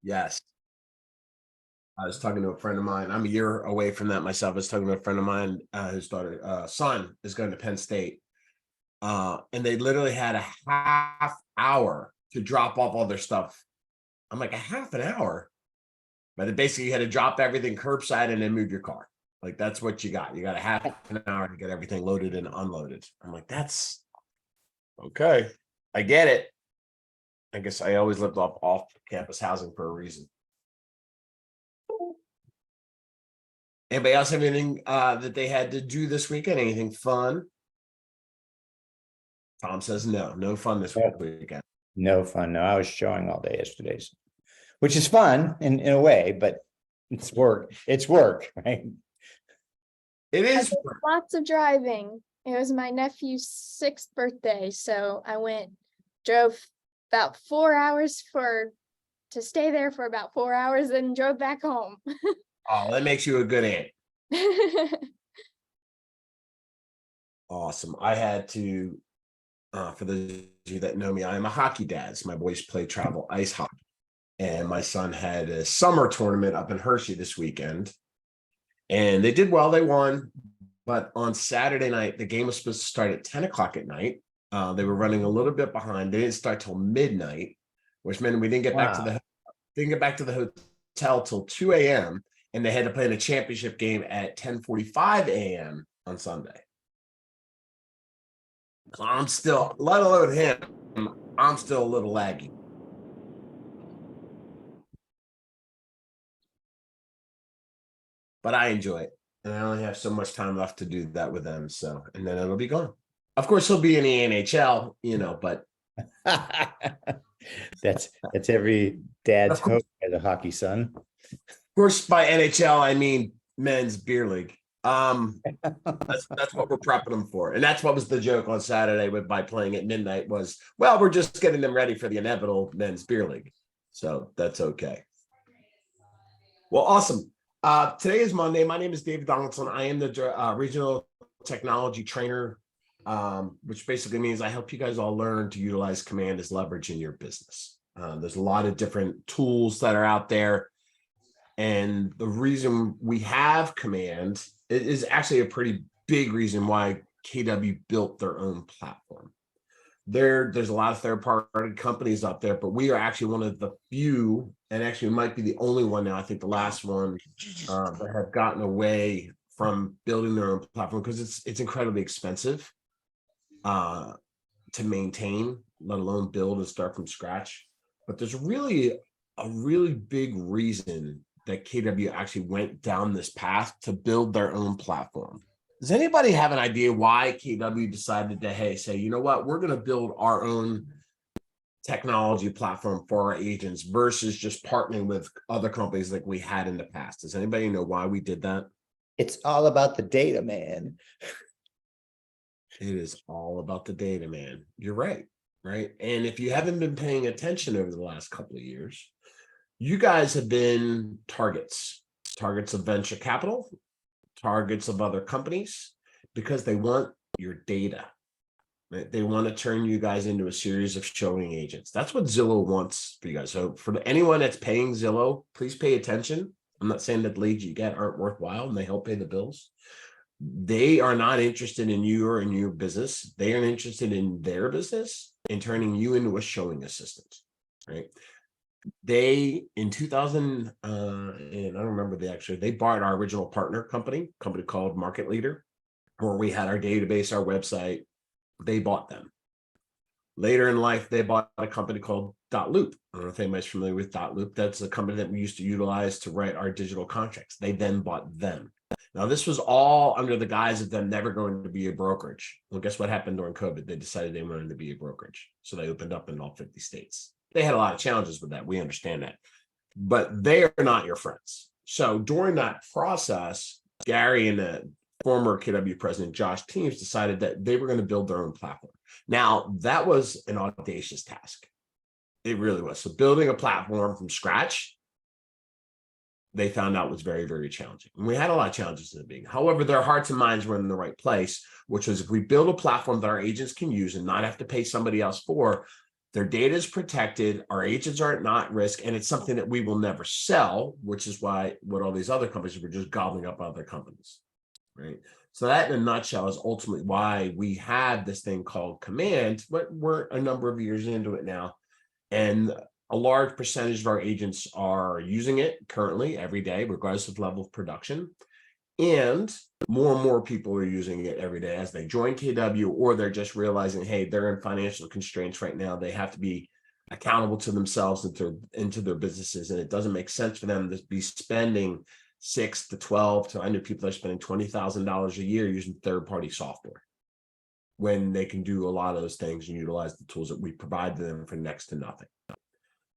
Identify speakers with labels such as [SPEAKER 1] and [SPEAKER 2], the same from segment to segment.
[SPEAKER 1] Yes. I was talking to a friend of mine. I'm a year away from that myself. I was talking to a friend of mine, whose son is going to Penn State. And they literally had a half hour to drop off all their stuff. I'm like, a half an hour? But basically you had to drop everything curbside and then move your car. Like that's what you got. You got a half an hour to get everything loaded and unloaded. I'm like, that's okay. I get it. I guess I always lived off campus housing for a reason. Anybody else have anything that they had to do this weekend? Anything fun? Tom says no fun this weekend.
[SPEAKER 2] No fun. No, I was showing all day yesterday, which is fun in a way, but it's work. It's work, right?
[SPEAKER 1] It
[SPEAKER 3] I
[SPEAKER 1] is.
[SPEAKER 3] did lots of driving. It was my nephew's 6th birthday, so I drove about 4 hours to stay there for about 4 hours, and drove back home.
[SPEAKER 1] Oh, that makes you a good aunt. Awesome. I had to, for those of you that know me, I am a hockey dad. So my boys play travel ice hockey. And my son had a summer tournament up in Hershey this weekend. And they did well, they won. But on Saturday night, the game was supposed to start at 10 o'clock at night. They were running a little bit behind. They didn't start till midnight, which meant we didn't get back to the hotel till 2 a.m. And they had to play in a championship game at 10:45 a.m. on Sunday. So I'm still, let alone him, I'm still a little laggy. But I enjoy it. And I only have so much time left to do that with them. So, and then it'll be gone. Of course, he'll be in the NHL, but.
[SPEAKER 2] That's every dad's hope as a hockey son.
[SPEAKER 1] Of course, by NHL, I mean men's beer league. That's what we're prepping them for. And that's what was the joke on Saturday by playing at midnight was, well, we're just getting them ready for the inevitable men's beer league. So that's okay. Well, awesome. Today is Monday. My name is David Donaldson. I am the regional technology trainer, which basically means I help you guys all learn to utilize command as leverage in your business. There's a lot of different tools that are out there. And the reason we have command is actually a pretty big reason why KW built their own platform. There's a lot of third-party companies out there, but we are actually one of the few, and actually might be the only one now, I think the last one, that have gotten away from building their own platform because it's incredibly expensive to maintain, let alone build and start from scratch. But there's really a really big reason that KW actually went down this path to build their own platform. Does anybody have an idea why KW decided to, say, you know what, we're going to build our own technology platform for our agents versus just partnering with other companies like we had in the past? Does anybody know why we did that?
[SPEAKER 2] It's all about the data, man.
[SPEAKER 1] It is all about the data, man. You're right. Right. And if you haven't been paying attention over the last couple of years, you guys have been targets of venture capital, targets of other companies, because they want your data. Right? They want to turn you guys into a series of showing agents. That's what Zillow wants for you guys. So for anyone that's paying Zillow, please pay attention. I'm not saying that the leads you get aren't worthwhile and they help pay the bills. They are not interested in you or in your business. They are interested in their business and turning you into a showing assistant, right? They, in 2000, and I don't remember they bought our original partner company called Market Leader, where we had our database, our website. They bought them. Later in life, they bought a company called Dotloop. I don't know if anybody's familiar with Dotloop. That's a company that we used to utilize to write our digital contracts. They then bought them. Now, this was all under the guise of them never going to be a brokerage. Well, guess what happened during COVID? They decided they wanted to be a brokerage. So they opened up in all 50 states. They had a lot of challenges with that. We understand that. But they are not your friends. So during that process, Gary and the former KW president, Josh Teams, decided that they were going to build their own platform. Now, that was an audacious task. It really was. So building a platform from scratch, they found out was very, very challenging. And we had a lot of challenges in the beginning. However, their hearts and minds were in the right place, which was if we build a platform that our agents can use and not have to pay somebody else for, Their data is protected. Our agents are not at risk, and it's something that we will never sell, which is why what all these other companies were just gobbling up other companies, right? So that, in a nutshell, is ultimately why we have this thing called Command, but we're a number of years into it now, and a large percentage of our agents are using it currently every day, regardless of level of production. And more people are using it every day as they join KW, or they're just realizing, hey, they're in financial constraints right now. They have to be accountable to themselves and into their businesses. And it doesn't make sense for them to be spending 6 to 12 to, I know people are spending $20,000 a year using third-party software, when they can do a lot of those things and utilize the tools that we provide them for next to nothing.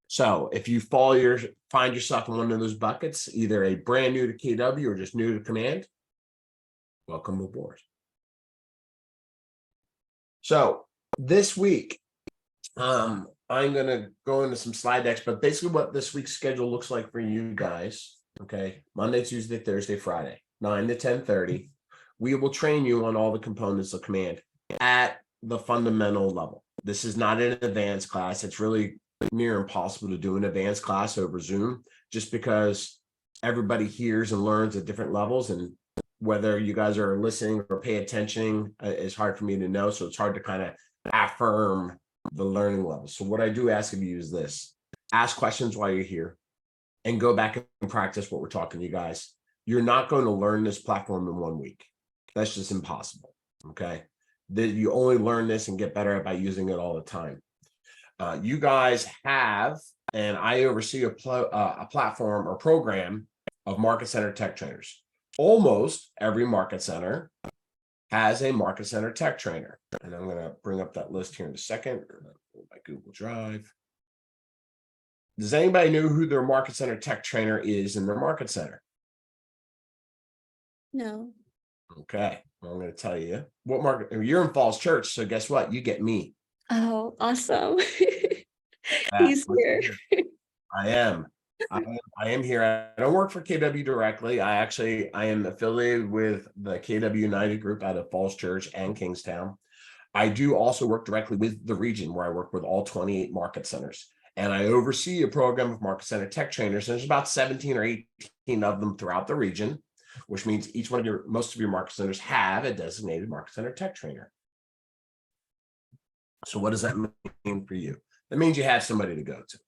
[SPEAKER 1] So if you find yourself in one of those buckets, either a brand new to KW or just new to Command, welcome aboard. So this week, I'm going to go into some slide decks, but basically what this week's schedule looks like for you guys, okay? Monday, Tuesday, Thursday, Friday, 9 to 10:30. We will train you on all the components of Command at the fundamental level. This is not an advanced class. It's really near impossible to do an advanced class over Zoom, just because everybody hears and learns at different levels, and whether you guys are listening or pay attention is hard for me to know. So it's hard to kind of affirm the learning level. So what I do ask of you is this: ask questions while you're here and go back and practice what we're talking to you guys. You're not going to learn this platform in 1 week. That's just impossible. Okay. You only learn this and get better by using it all the time. You guys have, and I oversee a platform or program of Market Center tech trainers. Almost every market center has a Market Center tech trainer. And I'm going to bring up that list here in a second. My Google Drive. Does anybody know who their Market Center tech trainer is in their market center?
[SPEAKER 3] No.
[SPEAKER 1] Okay, well, I'm going to tell you what market. You're in Falls Church, so guess what? You get me.
[SPEAKER 3] Oh, awesome.
[SPEAKER 1] Yeah,
[SPEAKER 3] He's here.
[SPEAKER 1] I am. I am here. I don't work for KW directly. I am affiliated with the KW United Group out of Falls Church and Kingstown. I do also work directly with the region, where I work with all 28 market centers. And I oversee a program of Market Center tech trainers. And there's about 17 or 18 of them throughout the region, which means most of your market centers have a designated Market Center tech trainer. So what does that mean for you? That means you have somebody to go to,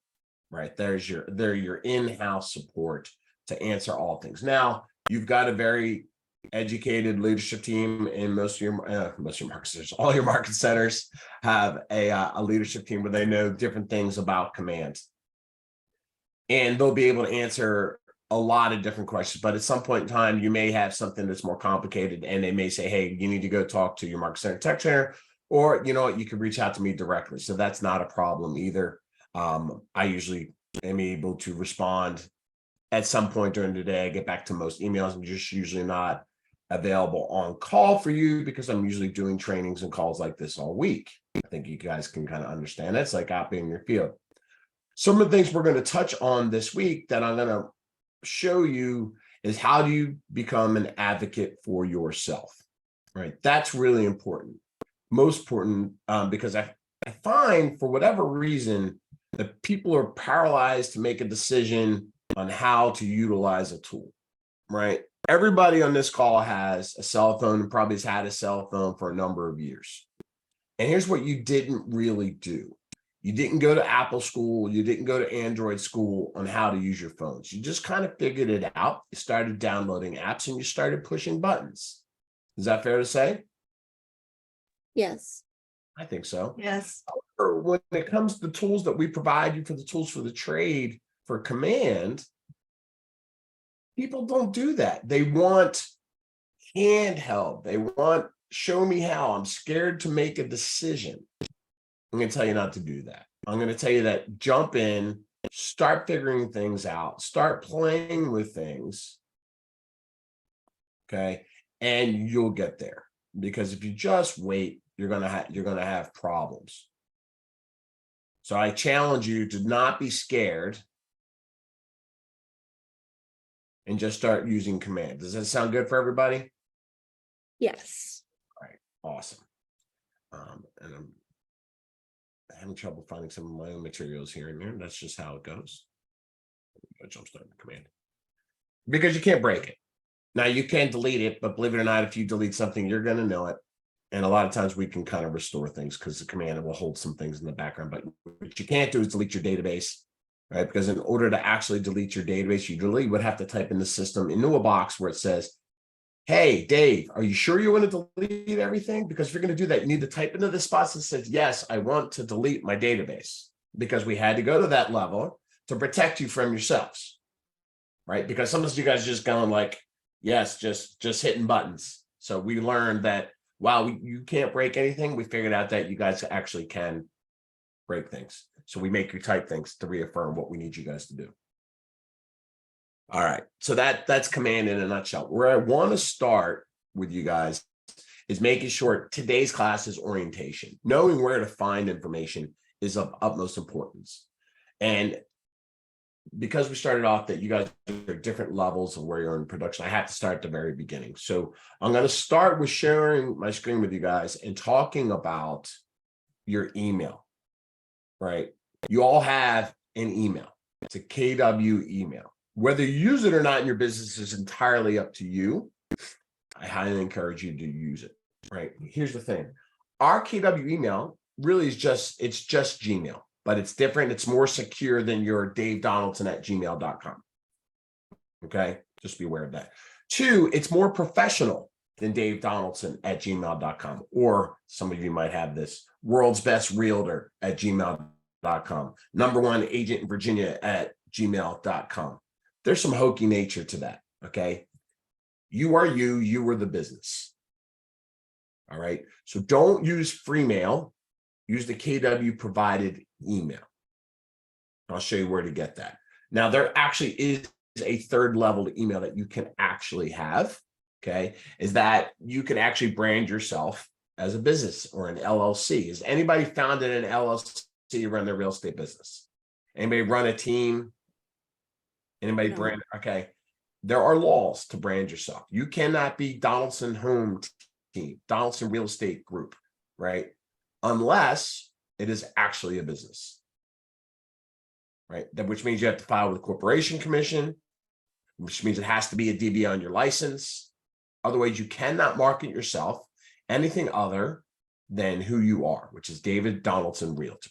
[SPEAKER 1] right? They're your in-house support to answer all things. Now, you've got a very educated leadership team in most of your market centers. All your market centers have a leadership team where they know different things about Command, and they'll be able to answer a lot of different questions. But at some point in time, you may have something that's more complicated, and they may say, hey, you need to go talk to your market center tech trainer, or you know what, you can reach out to me directly. So that's not a problem either. I usually am able to respond at some point during the day. I get back to most emails. I'm just usually not available on call for you, because I'm usually doing trainings and calls like this all week. I think you guys can kind of understand. It's like out being in your field. Some of the things we're going to touch on this week that I'm going to show you is how do you become an advocate for yourself, right? That's really important. Most important, because I find, for whatever reason, that people are paralyzed to make a decision on how to utilize a tool, right? Everybody on this call has a cell phone and probably has had a cell phone for a number of years. And here's what you didn't really do. You didn't go to Apple school. You didn't go to Android school on how to use your phones. You just kind of figured it out. You started downloading apps and you started pushing buttons. Is that fair to say?
[SPEAKER 3] Yes.
[SPEAKER 1] I think so.
[SPEAKER 4] Yes.
[SPEAKER 1] When it comes to the tools that we provide you for the tools for the trade for Command, people don't do that. They want handheld. They want show me how. I'm scared to make a decision. I'm going to tell you not to do that. I'm going to tell you that jump in, start figuring things out, start playing with things. Okay. And you'll get there, because if you just wait, you're going to have problems. So I challenge you to not be scared and just start using Command. Does that sound good for everybody?
[SPEAKER 3] Yes.
[SPEAKER 1] All right. Awesome. And having trouble finding some of my own materials here and there. That's just how it goes. Jumpstart the command. Because you can't break it. Now you can delete it, but believe it or not, if you delete something, you're going to know it. And a lot of times we can kind of restore things because the command will hold some things in the background. But what you can't do is delete your database, right? Because in order to actually delete your database, you really would have to type in the system into a box where it says, hey, Dave, are you sure you want to delete everything? Because if you're going to do that, you need to type into this box that says, yes, I want to delete my database, because we had to go to that level to protect you from yourselves, right? Because sometimes you guys are just going like, yes, just hitting buttons. So we learned that while you can't break anything, we figured out that you guys actually can break things. So we make you type things to reaffirm what we need you guys to do. All right, so that's command in a nutshell. Where I want to start with you guys is making sure today's class is orientation. Knowing where to find information is of utmost importance. And because we started off that you guys are different levels of where you're in production, I have to start at the very beginning. So I'm going to start with sharing my screen with you guys and talking about your email, right? You all have an email. It's a KW email. Whether you use it or not in your business is entirely up to you. I highly encourage you to use it, right? Here's the thing. Our KW email really is just Gmail, but it's different. It's more secure than your davedonaldson@gmail.com. Okay, just be aware of that. 2, it's more professional than davedonaldson@gmail.com, or some of you might have this, world's best realtor @gmail.com, #1 agent in Virginia @gmail.com. There's some hokey nature to that. Okay, you are you are the business. All right, so don't use free mail. Use the KW provided email. I'll show you where to get that. Now, there actually is a third level email that you can actually have. Okay, is that you can actually brand yourself as a business or an LLC. Has anybody founded an LLC to run their real estate business? Anybody run a team? Anybody
[SPEAKER 4] No.
[SPEAKER 1] brand? Okay, there are laws to brand yourself. You cannot be Donaldson Home Team, Donaldson Real Estate Group, right? Unless it is actually a business, right? That which means you have to file with the Corporation Commission, which means it has to be a DBA on your license. Otherwise, you cannot market yourself anything other than who you are, which is David Donaldson Realtor.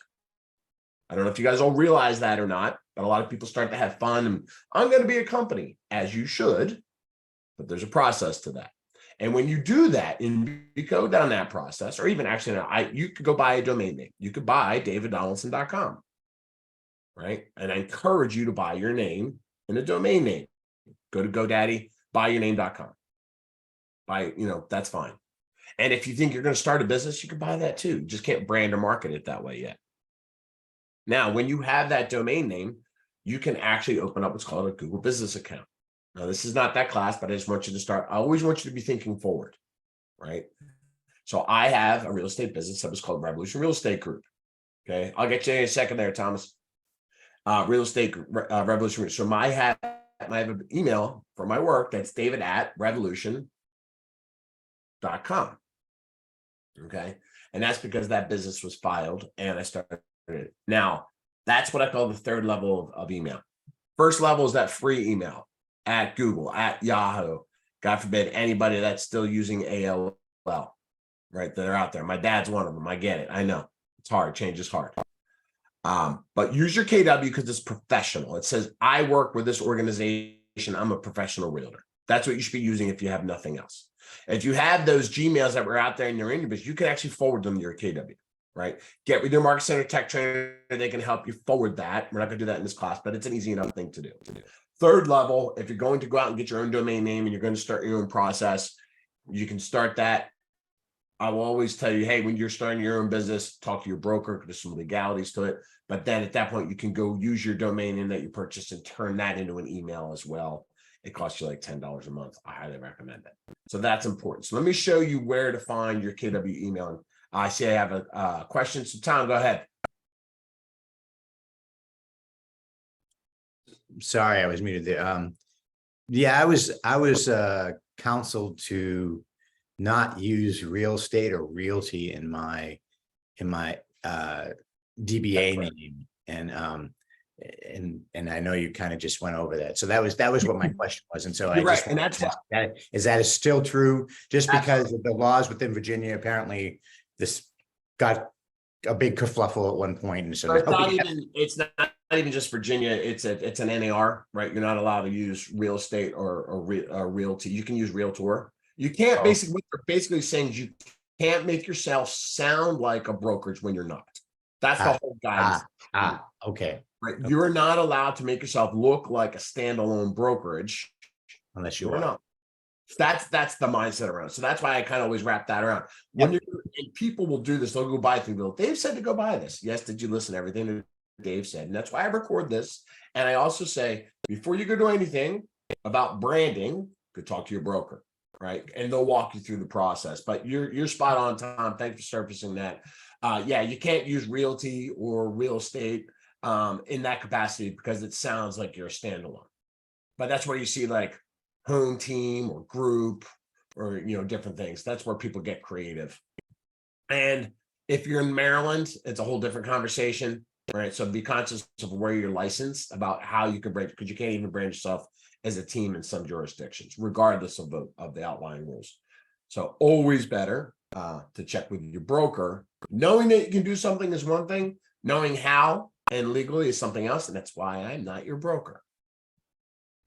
[SPEAKER 1] I don't know if you guys all realize that or not, but a lot of people start to have fun and I'm going to be a company, as you should, but there's a process to that. And when you do that, and you go down that process, or even actually, you could go buy a domain name. You could buy daviddonaldson.com, right? And I encourage you to buy your name and a domain name. Go to GoDaddy, buyyourname.com. That's fine. And if you think you're going to start a business, you can buy that too. You just can't brand or market it that way yet. Now, when you have that domain name, you can actually open up what's called a Google Business account. Now, this is not that class, but I just want you to start. I always want you to be thinking forward, right? So I have a real estate business that was called Revolution Real Estate Group. Okay, I'll get you in a second there, Thomas. Real estate Revolution. So I have an email for my work that's david@revolution.com. Okay, and that's because that business was filed and I started it. Now, that's what I call the third level of email. First level is that free email at Google, at Yahoo. God forbid anybody that's still using AOL, right? That are out there. My dad's one of them. I get it. I know it's hard. Change is hard. But use your KW because it's professional. It says, I work with this organization. I'm a professional realtor. That's what you should be using if you have nothing else. If you have those Gmails that were out there and you're in your business, you can actually forward them to your KW, right? Get with your Market Center Tech Trainer. They can help you forward that. We're not going to do that in this class, but it's an easy enough thing to do. Third level, if you're going to go out and get your own domain name and you're going to start your own process, you can start that. I will always tell you, hey, when you're starting your own business, talk to your broker. There's some legalities to it. But then at that point, you can go use your domain name that you purchased and turn that into an email as well. It costs you like $10 a month. I highly recommend it. So that's important. So let me show you where to find your KW email. I see I have a question. So Tom, go ahead.
[SPEAKER 2] Sorry, I was muted there. Yeah, I was counseled to not use real estate or realty in my DBA name and I know you kind of just went over that. So that was what my question was. And so I
[SPEAKER 1] You're right,
[SPEAKER 2] just
[SPEAKER 1] and
[SPEAKER 2] wanted
[SPEAKER 1] that's
[SPEAKER 2] to
[SPEAKER 1] why.
[SPEAKER 2] ask that is still true just because
[SPEAKER 1] Absolutely.
[SPEAKER 2] of the laws within Virginia? Apparently this got a big kerfluffle at one point. And so
[SPEAKER 1] So it's
[SPEAKER 2] now
[SPEAKER 1] not
[SPEAKER 2] we have,
[SPEAKER 1] even, it's not even just Virginia, it's an NAR, right? You're not allowed to use real estate or realty. You can use realtor. You can't
[SPEAKER 2] Oh.
[SPEAKER 1] basically, what they're basically saying is you can't make yourself sound like a brokerage when you're not. That's the whole guidance.
[SPEAKER 2] okay.
[SPEAKER 1] Right? You're not allowed to make yourself look like a standalone brokerage.
[SPEAKER 2] Unless you
[SPEAKER 1] You're
[SPEAKER 2] are.
[SPEAKER 1] not. That's the mindset around it. So that's why I kind of always wrap that around. When
[SPEAKER 2] Yep.
[SPEAKER 1] you're and people will do this, they'll go buy things. They'll, Dave said to go buy this. Yes, did you listen to everything that Dave said? And that's why I record this. And I also say before you go do anything about branding, go talk to your broker, right? And they'll walk you through the process. But you're spot on, Tom. Thanks for surfacing that. Yeah, you can't use realty or real estate in that capacity because it sounds like you're a standalone. But that's where you see like home team or group or different things. That's where people get creative. And if you're in Maryland, it's a whole different conversation, right? So be conscious of where you're licensed, about how you can brand, because you can't even brand yourself as a team in some jurisdictions, regardless of the outlying rules. So always better to check with your broker. Knowing that you can do something is one thing, knowing how and legally is something else. And that's why I'm not your broker.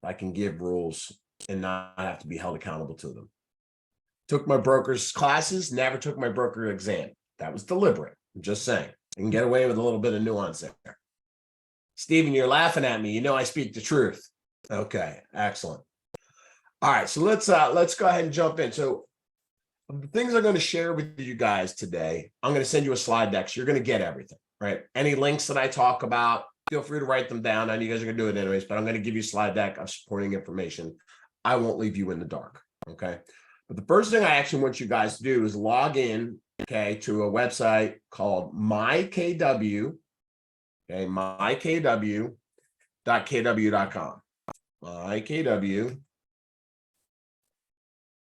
[SPEAKER 1] I can give rules and not have to be held accountable to them. Took my broker's classes, never took my broker exam. That was deliberate. I'm just saying. I can get away with a little bit of nuance there. Stephen, you're laughing at me. You know I speak the truth. Okay, excellent. All right, so let's go ahead and jump in. So the things I'm going to share with you guys today, I'm going to send you a slide deck. So you're going to get everything, right? Any links that I talk about, feel free to write them down. I know you guys are going to do it anyways, but I'm going to give you a slide deck of supporting information. I won't leave you in the dark, okay? But the first thing I actually want you guys to do is log in, okay, to a website called MyKW, okay, mykw.kw.com,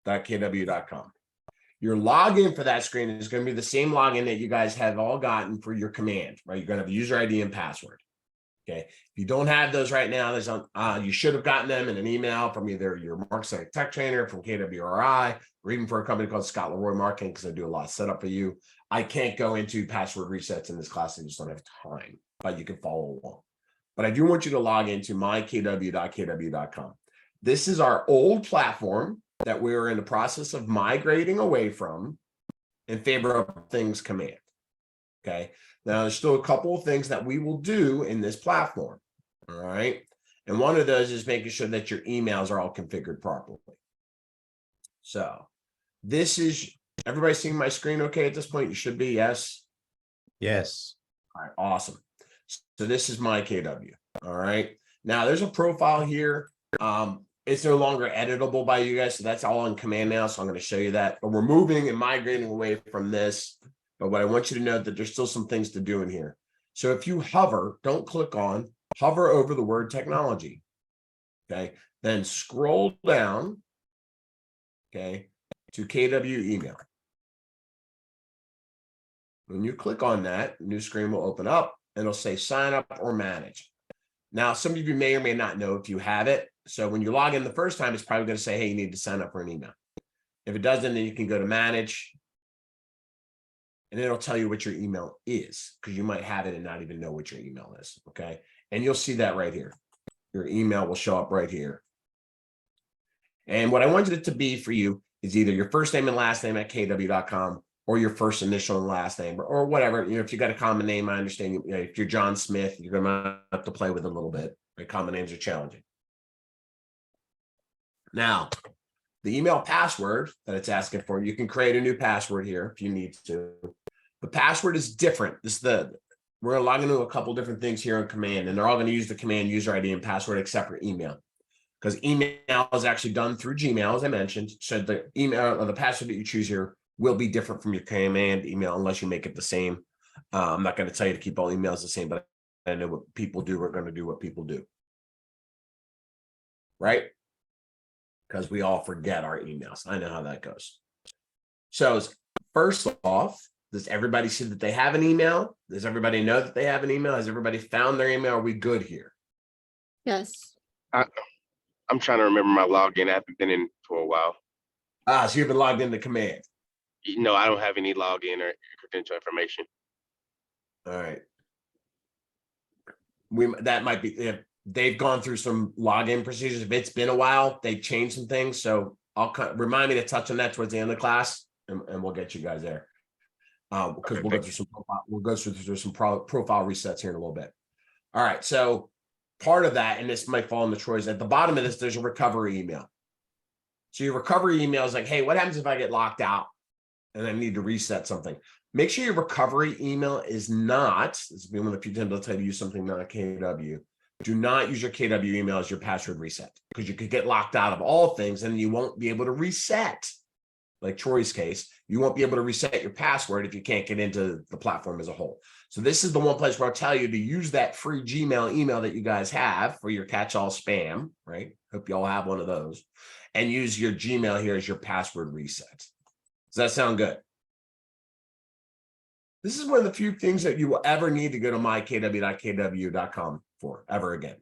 [SPEAKER 1] mykw.kw.com. Your login for that screen is going to be the same login that you guys have all gotten for your command, right? You're going to have a user ID and password. Okay. If you don't have those right now, there's you should have gotten them in an email from either your Marketing Tech Trainer, from KWRI, or even for a company called Scott Leroy Marketing, because I do a lot of setup for you. I can't go into password resets in this class. I just don't have time, but you can follow along. But I do want you to log into mykw.kw.com. This is our old platform that we're in the process of migrating away from in favor of Things Command. Okay. Now, there's still a couple of things that we will do in this platform. All right. And one of those is making sure that your emails are all configured properly. So this is, everybody seeing my screen okay at this point? You should be, yes?
[SPEAKER 2] Yes.
[SPEAKER 1] All right, awesome. So this is my KW. All right. Now there's a profile here. It's no longer editable by you guys. So that's all in command now. So I'm going to show you that. But we're moving and migrating away from this. But what I want you to know that there's still some things to do in here. So if you hover, don't click on, hover over the word technology. Okay. Then scroll down. Okay. To KW email. When you click on that, a new screen will open up and it'll say sign up or manage. Now, some of you may or may not know if you have it. So when you log in the first time, it's probably going to say, hey, you need to sign up for an email. If it doesn't, then you can go to manage. And it'll tell you what your email is, because you might have it and not even know what your email is. Okay. And you'll see that right here. Your email will show up right here. And what I wanted it to be for you is either your first name and last name at kw.com or your first initial and last name or whatever. If you got a common name, I understand. If you're John Smith, you're going to have to play with it a little bit. Right? Common names are challenging. Now, the email password that it's asking for, you can create a new password here if you need to. The password is different. We're going to log into a couple different things here in command, and they're all going to use the command user ID and password except for email, because email is actually done through Gmail, as I mentioned. So the email or the password that you choose here will be different from your command email unless you make it the same. I'm not going to tell you to keep all emails the same, but I know what people do. We're going to do what people do. Right? Because we all forget our emails. I know how that goes. So first off, Does everybody see that they have an email? Does everybody know that they have an email? Has everybody found their email? Are we good here?
[SPEAKER 3] Yes.
[SPEAKER 4] I'm trying to remember my login. I haven't been in for a while.
[SPEAKER 1] So you've been logged into Command.
[SPEAKER 4] No, I don't have any login or credential information.
[SPEAKER 1] All right. That might be, if they've gone through some login procedures. If it's been a while, they've changed some things. So remind me to touch on that towards the end of the class, and we'll get you guys there. Because
[SPEAKER 4] Okay,
[SPEAKER 1] we'll go through some profile resets here in a little bit. All right. So part of that, and this might fall into Troy's, at the bottom of this, there's a recovery email. So your recovery email is like, hey, what happens if I get locked out and I need to reset something? Make sure your recovery email is not, this has been one of the few times I'll tell you to use something not KW. Do not use your KW email as your password reset, because you could get locked out of all things and you won't be able to reset. Like Troy's case, you won't be able to reset your password if you can't get into the platform as a whole. So this is the one place where I'll tell you to use that free Gmail email that you guys have for your catch-all spam, right? Hope you all have one of those. And use your Gmail here as your password reset. Does that sound good? This is one of the few things that you will ever need to go to mykw.kw.com for ever again.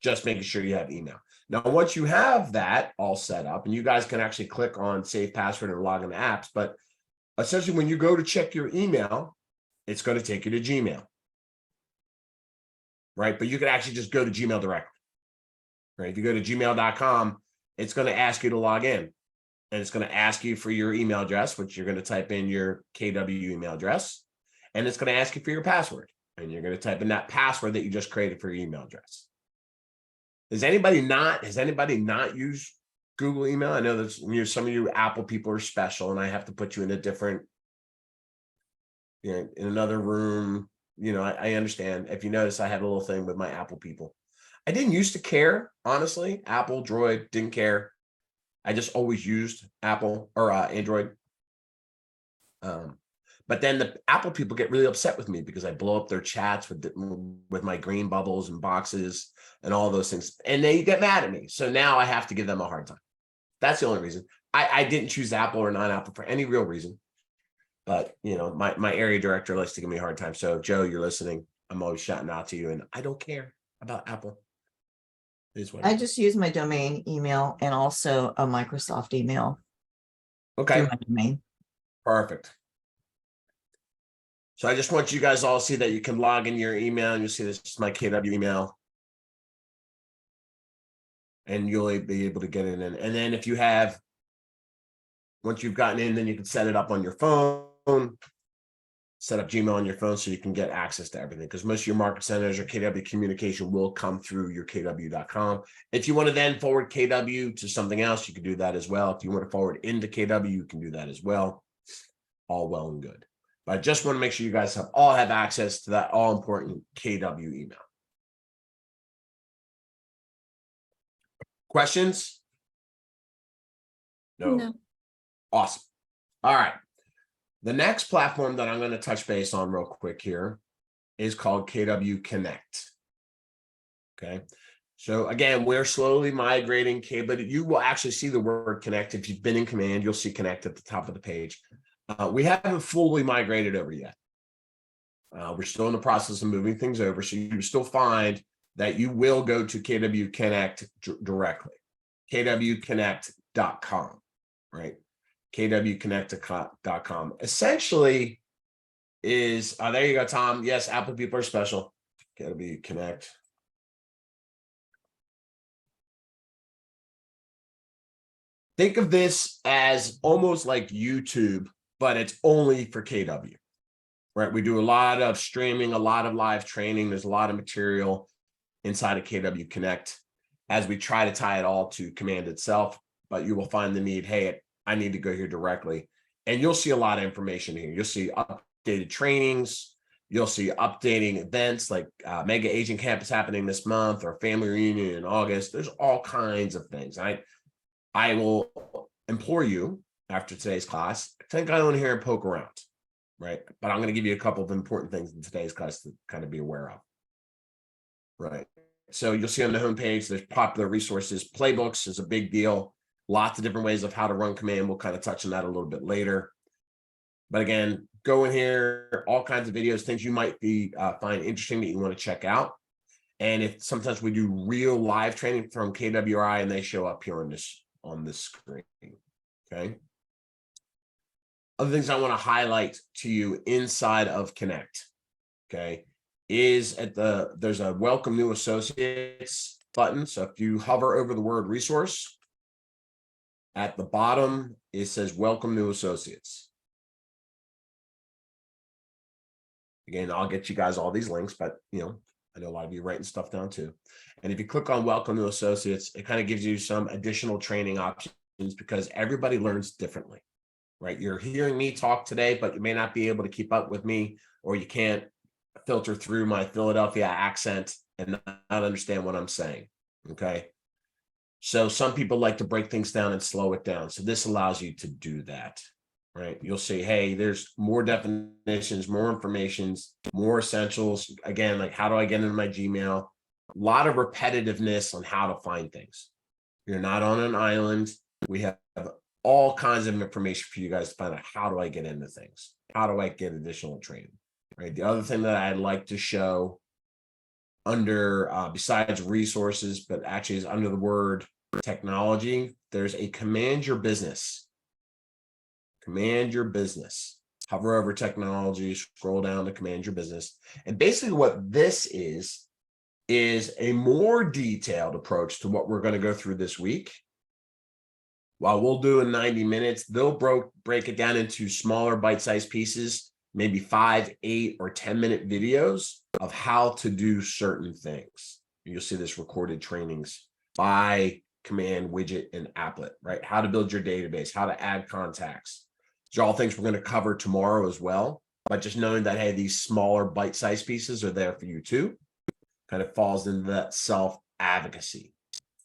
[SPEAKER 1] Just making sure you have email. Now, once you have that all set up, and you guys can actually click on save password and log into apps, but essentially when you go to check your email, it's going to take you to Gmail. Right? But you can actually just go to Gmail directly. Right? If you go to gmail.com, it's going to ask you to log in. And it's going to ask you for your email address, which you're going to type in your KW email address. And it's going to ask you for your password. And you're going to type in that password that you just created for your email address. Has anybody not used Google email? I know that some of you Apple people are special, and I have to put you in a different, in another room. I understand. If you notice, I have a little thing with my Apple people. I didn't used to care, honestly. Apple, Droid, didn't care. I just always used Apple or Android. But then the Apple people get really upset with me because I blow up their chats with my green bubbles and boxes and all those things. And they get mad at me. So now I have to give them a hard time. That's the only reason. I didn't choose Apple or non-Apple for any real reason. But, my area director likes to give me a hard time. So, Joe, you're listening. I'm always shouting out to you. And I don't care about Apple.
[SPEAKER 5] I just use my domain email and also a Microsoft email.
[SPEAKER 1] Okay.
[SPEAKER 5] Through my domain.
[SPEAKER 1] Perfect. So I just want you guys all to see that you can log in your email, and you'll see this is my KW email. And you'll be able to get it in. And then once you've gotten in, then you can set it up on your phone, set up Gmail on your phone so you can get access to everything, because most of your market centers or KW communication will come through your KW.com. If you want to then forward KW to something else, you can do that as well. If you want to forward into KW, you can do that as well. All well and good. But I just want to make sure you guys all have access to that all important KW email. Questions? No. Awesome. All right. The next platform that I'm going to touch base on real quick here is called KW Connect. Okay. So again, we're slowly migrating but you will actually see the word Connect. If you've been in Command, you'll see Connect at the top of the page. We haven't fully migrated over yet. We're still in the process of moving things over. So you still find that you will go to KW Connect directly, kwconnect.com, right? kwconnect.com essentially is, there you go, Tom. Yes, Apple people are special. KW Connect. Think of this as almost like YouTube, but it's only for KW, right? We do a lot of streaming, a lot of live training. There's a lot of material inside of KW Connect as we try to tie it all to Command itself, but you will find the need, hey, I need to go here directly. And you'll see a lot of information here. You'll see updated trainings. You'll see updating events like Mega Agent Camp is happening this month, or Family Reunion in August. There's all kinds of things. I will implore you after today's class, to go in here and poke around, right? But I'm going to give you a couple of important things in today's class to kind of be aware of, right? So you'll see on the homepage, there's popular resources. Playbooks is a big deal. Lots of different ways of how to run Command. We'll kind of touch on that a little bit later. But again, go in here, all kinds of videos, things you might be find interesting that you want to check out. And if sometimes we do real live training from KWRI and they show up here on this screen. Okay. Other things I want to highlight to you inside of Connect, okay, is there's a welcome new associates button. So if you hover over the word resource, at the bottom, it says welcome new associates. Again, I'll get you guys all these links, but I know a lot of you are writing stuff down too. And if you click on welcome new associates, it kind of gives you some additional training options because everybody learns differently. Right, you're hearing me talk today, but you may not be able to keep up with me, or you can't filter through my Philadelphia accent and not understand what I'm saying. Okay, so some people like to break things down and slow it down. So this allows you to do that. Right, you'll see, hey, there's more definitions, more informations, more essentials. Again, like how do I get into my Gmail? A lot of repetitiveness on how to find things. You're not on an island. We have all kinds of information for you guys to find out how do I get into things? How do I get additional training? Right. The other thing that I'd like to show under besides resources, but actually is under the word technology, there's a command your business. Command your business. Hover over technology, scroll down to command your business. And basically what this is a more detailed approach to what we're going to go through this week. While we'll do in 90 minutes, they'll break it down into smaller bite-sized pieces, maybe 5, 8, or 10-minute videos of how to do certain things. You'll see this recorded trainings by command, widget, and applet, right? How to build your database, how to add contacts. These are all things we're going to cover tomorrow as well. But just knowing that, hey, these smaller bite-sized pieces are there for you too, kind of falls into that self-advocacy.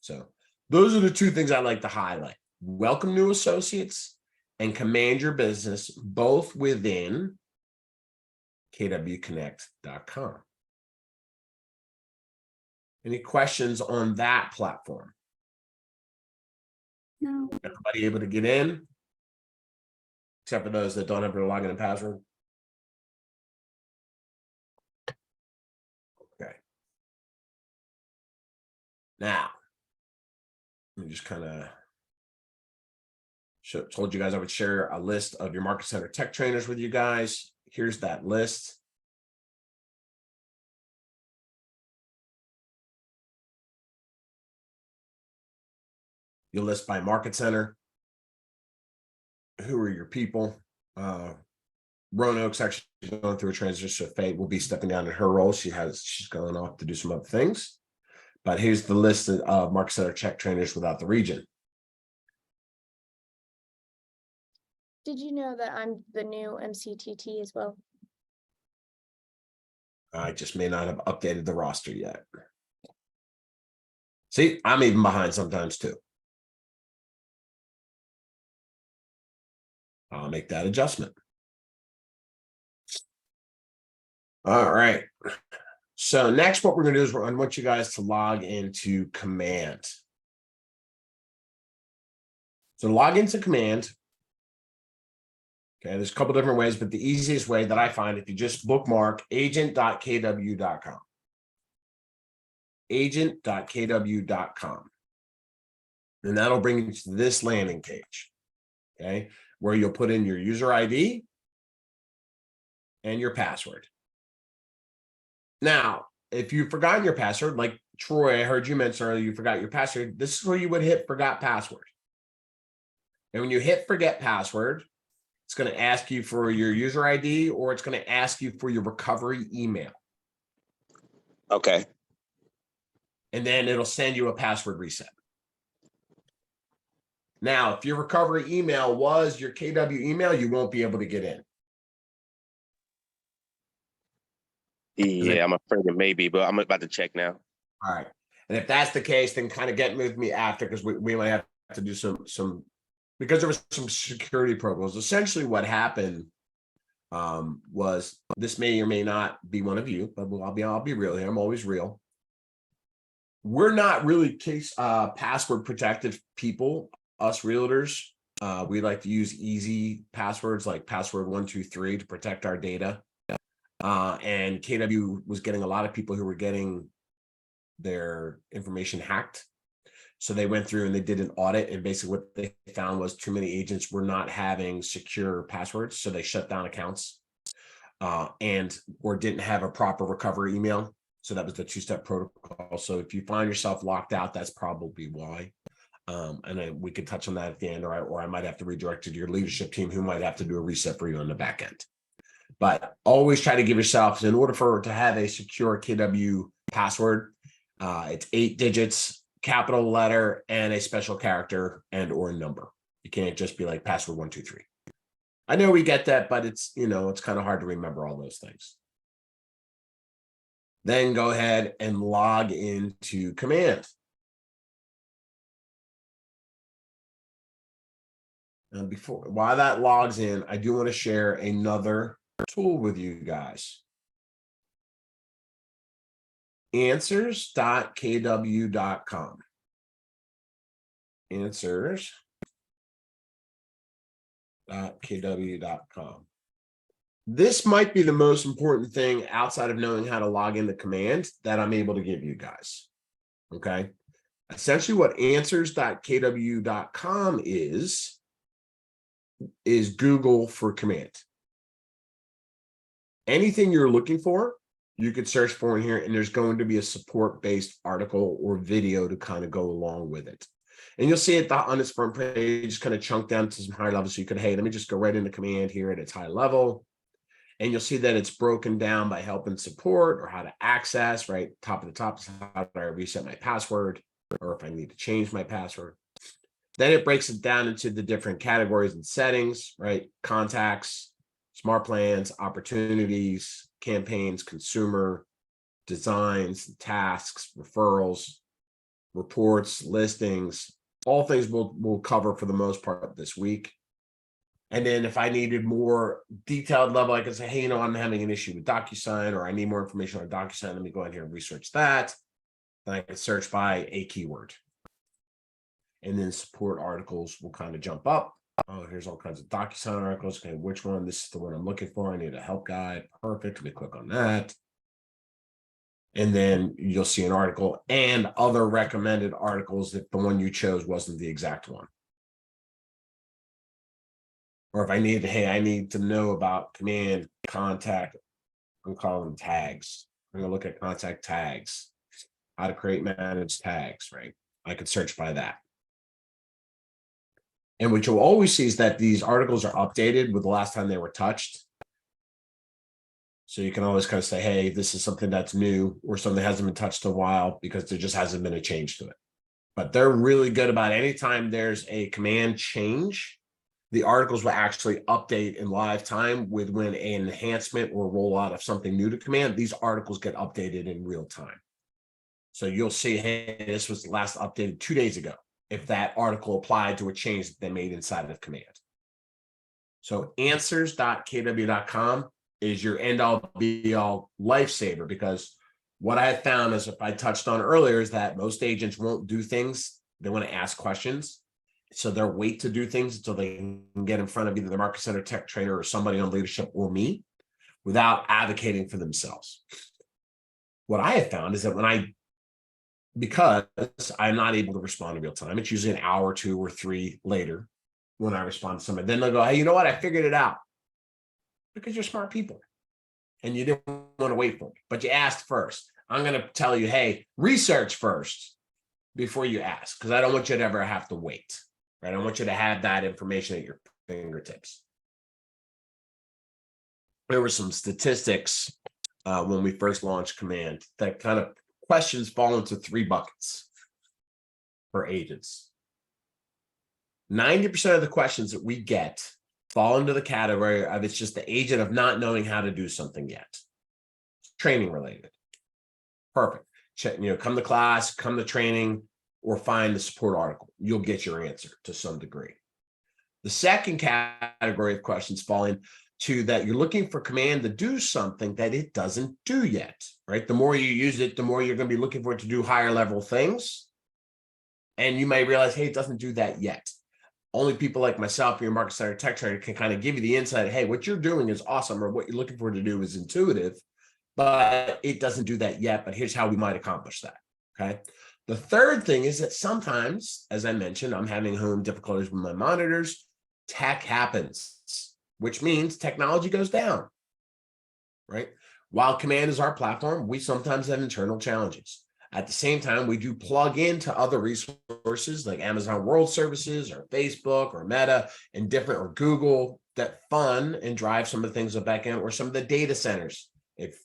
[SPEAKER 1] So those are the two things I like to highlight. Welcome new associates and command your business, both within kwconnect.com. Any questions on that platform?
[SPEAKER 3] No.
[SPEAKER 1] Everybody able to get in? Except for those that don't have their login and password? Okay. Now, let me just kind of told you guys I would share a list of your Market Center tech trainers with you guys. Here's that list. You'll list by Market Center. Who are your people? Roanoke's actually going through a transition. Faye will be stepping down in her role. She's going off to do some other things. But here's the list of Market Center tech trainers without the region.
[SPEAKER 3] Did you know that I'm the new MCTT as well?
[SPEAKER 1] I just may not have updated the roster yet. See, I'm even behind sometimes too. I'll make that adjustment. All right. So next, what we're going to do is I want you guys to log into Command. So log into Command. Okay, there's a couple different ways, but the easiest way that I find, if you just bookmark agent.kw.com. Agent.kw.com. And that'll bring you to this landing page. Okay, where you'll put in your user ID and your password. Now, if you've forgotten your password, like Troy, I heard you mention earlier, you forgot your password. This is where you would hit forgot password. And when you hit forget password, it's going to ask you for your user ID, or it's going to ask you for your recovery email.
[SPEAKER 4] Okay.
[SPEAKER 1] And then it'll send you a password reset. Now, if your recovery email was your KW email, you won't be able to get in.
[SPEAKER 4] Yeah, I'm afraid it may be, but I'm about to check now.
[SPEAKER 1] All right. And if that's the case, then kind of get with me after, because we might have to do some because there was some security protocols. Essentially what happened was, this may or may not be one of you, but I'll be real here. I'm always real. We're not really password protected people, us realtors. We like to use easy passwords like password 123 to protect our data. And KW was getting a lot of people who were getting their information hacked. So they went through and they did an audit, and basically what they found was too many agents were not having secure passwords. So they shut down accounts and or didn't have a proper recovery email. So that was the two-step protocol. So if you find yourself locked out, that's probably why. And then we could touch on that at the end, or I might have to redirect you to your leadership team who might have to do a reset for you on the back end. But always try to give yourself, in order for to have a secure KW password, it's 8 digits, capital letter, and a special character and or number. You can't just be like password 123. I know we get that, but it's, you know, it's kind of hard to remember all those things. Then go ahead and log into Command. And while that logs in, I do want to share another tool with you guys. Answers.kw.com. Answers.kw.com. This might be the most important thing outside of knowing how to log into Command that I'm able to give you guys. Okay. Essentially, what answers.kw.com is Google for Command. Anything you're looking for, you could search for in here, and there's going to be a support-based article or video to kind of go along with it. And you'll see it on its front page, kind of chunked down to some higher levels. So you could, hey, let me just go right into Command here at its high level. And you'll see that it's broken down by help and support, or how to access, right? Top of the top is how do I reset my password, or if I need to change my password. Then it breaks it down into the different categories and settings, right? Contacts, smart plans, opportunities, campaigns, consumer, designs, tasks, referrals, reports, listings, all things we'll cover for the most part this week. And then if I needed more detailed level, I could say, hey, you know, I'm having an issue with DocuSign, or I need more information on DocuSign. Let me go in here and research that. Then I can search by a keyword. And then support articles will kind of jump up. Oh, here's all kinds of DocuSign articles. Okay, which one? This is the one I'm looking for. I need a help guide. Perfect. Let me click on that. And then you'll see an article and other recommended articles if the one you chose wasn't the exact one. Or if I need, hey, I need to know about Command, contact, I'm calling them tags. I'm going to look at contact tags, how to create, manage tags, right? I could search by that. And what you'll always see is that these articles are updated with the last time they were touched. So you can always kind of say, hey, this is something that's new, or something that hasn't been touched in a while, because there just hasn't been a change to it. But they're really good about anytime there's a command change, the articles will actually update in live time with when an enhancement or rollout of something new to command. These articles get updated in real time. So you'll see, hey, this was last updated 2 days ago, if that article applied to a change that they made inside of command. So answers.kw.com is your end all be all lifesaver, because what I found is, if I touched on earlier, is that most agents won't do things. They want to ask questions. So they'll wait to do things until they can get in front of either the market center tech trainer or somebody on leadership or me without advocating for themselves. What I have found is that because I'm not able to respond in real time, it's usually an hour, 2 or 3 later when I respond to somebody. Then they'll go, hey, you know what? I figured it out. Because you're smart people and you didn't want to wait for me, but you asked first. I'm going to tell you, hey, research first before you ask, because I don't want you to ever have to wait. Right? I don't want you to have that information at your fingertips. There were some statistics when we first launched Command that kind of questions fall into 3 buckets for agents. 90% of the questions that we get fall into the category of it's just the agent of not knowing how to do something yet. Training related. Perfect. Check, come to class, come to training, or find the support article. You'll get your answer to some degree. The second category of questions fall into that you're looking for command to do something that it doesn't do yet, right? The more you use it, the more you're going to be looking for it to do higher level things. And you may realize, hey, it doesn't do that yet. Only people like myself, your Market Center Tech Trainer, can kind of give you the insight. Hey, what you're doing is awesome, or what you're looking for to do is intuitive, but it doesn't do that yet. But here's how we might accomplish that. Okay. The third thing is that sometimes, as I mentioned, I'm having home difficulties with my monitors. Tech happens, which means technology goes down, right? While Command is our platform, we sometimes have internal challenges. At the same time, we do plug into other resources like Amazon World Services or Facebook or Meta and different, or Google, that fund and drive some of the things on the back end, or some of the data centers. If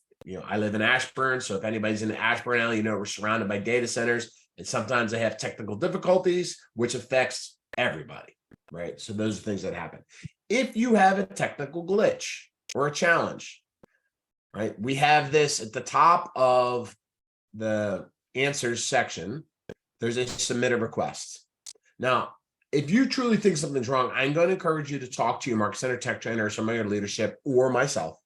[SPEAKER 1] I live in Ashburn, so if anybody's in Ashburn now, we're surrounded by data centers, and sometimes they have technical difficulties, which affects everybody, right? So those are things that happen. If you have a technical glitch or a challenge, right, we have this at the top of the answers section. There's a submit a request. Now, if you truly think something's wrong, I'm going to encourage you to talk to your Market Center Tech Trainer or some of your leadership or myself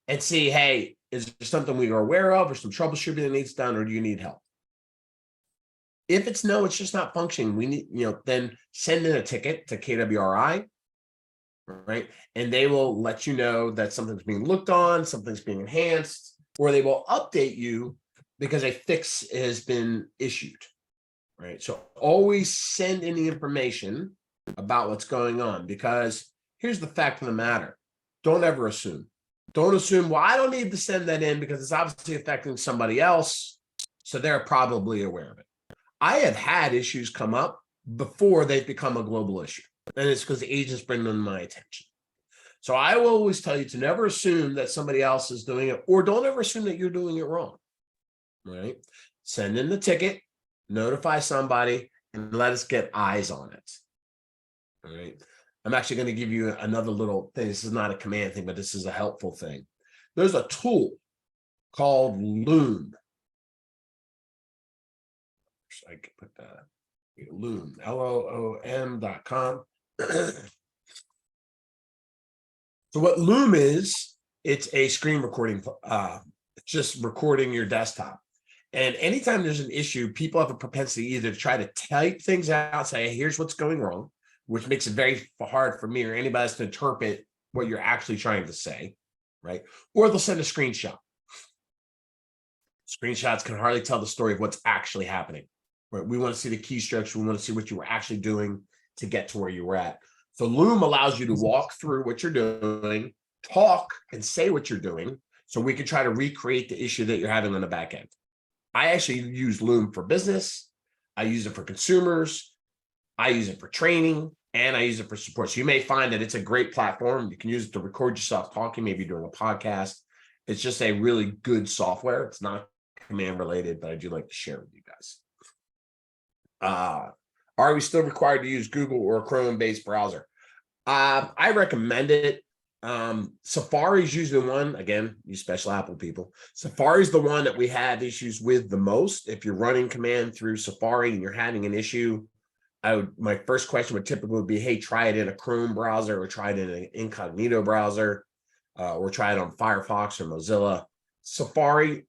[SPEAKER 1] and see, hey, is there something we are aware of, or some troubleshooting that needs done, or do you need help? If it's no, it's just not functioning, we need, then send in a ticket to KWRI, right? And they will let you know that something's being looked on, something's being enhanced, or they will update you because a fix has been issued, right? So always send in the information about what's going on, because here's the fact of the matter. Don't ever assume. Don't assume, well, I don't need to send that in because it's obviously affecting somebody else, so they're probably aware of it. I have had issues come up before they've become a global issue, and it's because the agents bring them to my attention. So I will always tell you to never assume that somebody else is doing it, or don't ever assume that you're doing it wrong, right? Send in the ticket, notify somebody, and let us get eyes on it, all right? I'm actually going to give you another little thing. This is not a command thing, but this is a helpful thing. There's a tool called Loom. I can put that Loom, LOOM.com. So what Loom is, it's a screen recording. It's just recording your desktop. And anytime there's an issue, people have a propensity either to try to type things out, say, here's what's going wrong, which makes it very hard for me or anybody else to interpret what you're actually trying to say, right? Or they'll send a screenshot. Screenshots can hardly tell the story of what's actually happening, right? We want to see the keystrokes. We want to see what you were actually doing to get to where you were at. So Loom allows you to walk through what you're doing, talk and say what you're doing, so we can try to recreate the issue that you're having on the back end. I actually use Loom for business. I use it for consumers. I use it for training, and I use it for support. So you may find that it's a great platform. You can use it to record yourself talking, maybe doing a podcast. It's just a really good software. It's not command related, but I do like to share with you guys. Are we still required to use Google or a Chrome-based browser? I recommend it. Safari is usually the one, again, you special Apple people. Safari is the one that we have issues with the most. If you're running command through Safari and you're having an issue, my first question would typically be, hey, try it in a Chrome browser, or try it in an incognito browser, or try it on Firefox or Mozilla. Safari,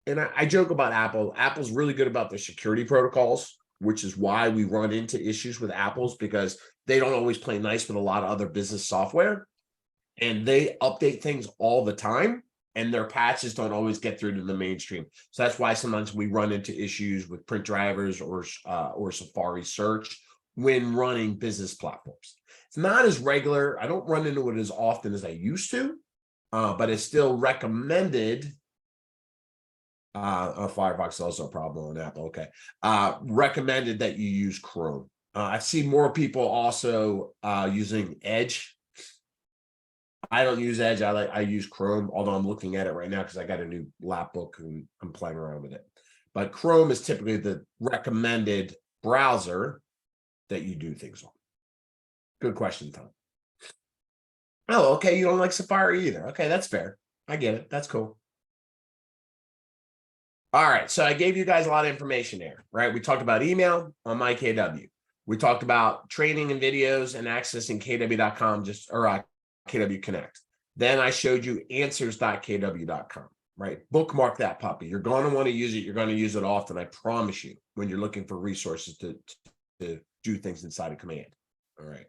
[SPEAKER 1] and I joke about Apple. Apple's really good about their security protocols, which is why we run into issues with Apple's, because they don't always play nice with a lot of other business software, and they update things all the time, and their patches don't always get through to the mainstream. So that's why sometimes we run into issues with print drivers or Safari search when running business platforms. It's not as regular. I don't run into it as often as I used to, but it's still recommended. Firefox is also a problem on Apple. Okay. Recommended that you use Chrome. I see more people also using Edge. I don't use Edge. I use Chrome, although I'm looking at it right now because I got a new lap book and I'm playing around with it. But Chrome is typically the recommended browser that you do things on. Good question, Tom. Oh, okay. You don't like Safari either. Okay, that's fair. I get it. That's cool. All right. So I gave you guys a lot of information there, right? We talked about email on MyKW. We talked about training and videos and accessing KW.com, KW Connect. Then I showed you answers.kw.com, right? Bookmark that puppy. You're going to want to use it. You're going to use it often. I promise you, when you're looking for resources to do things inside of Command. All right.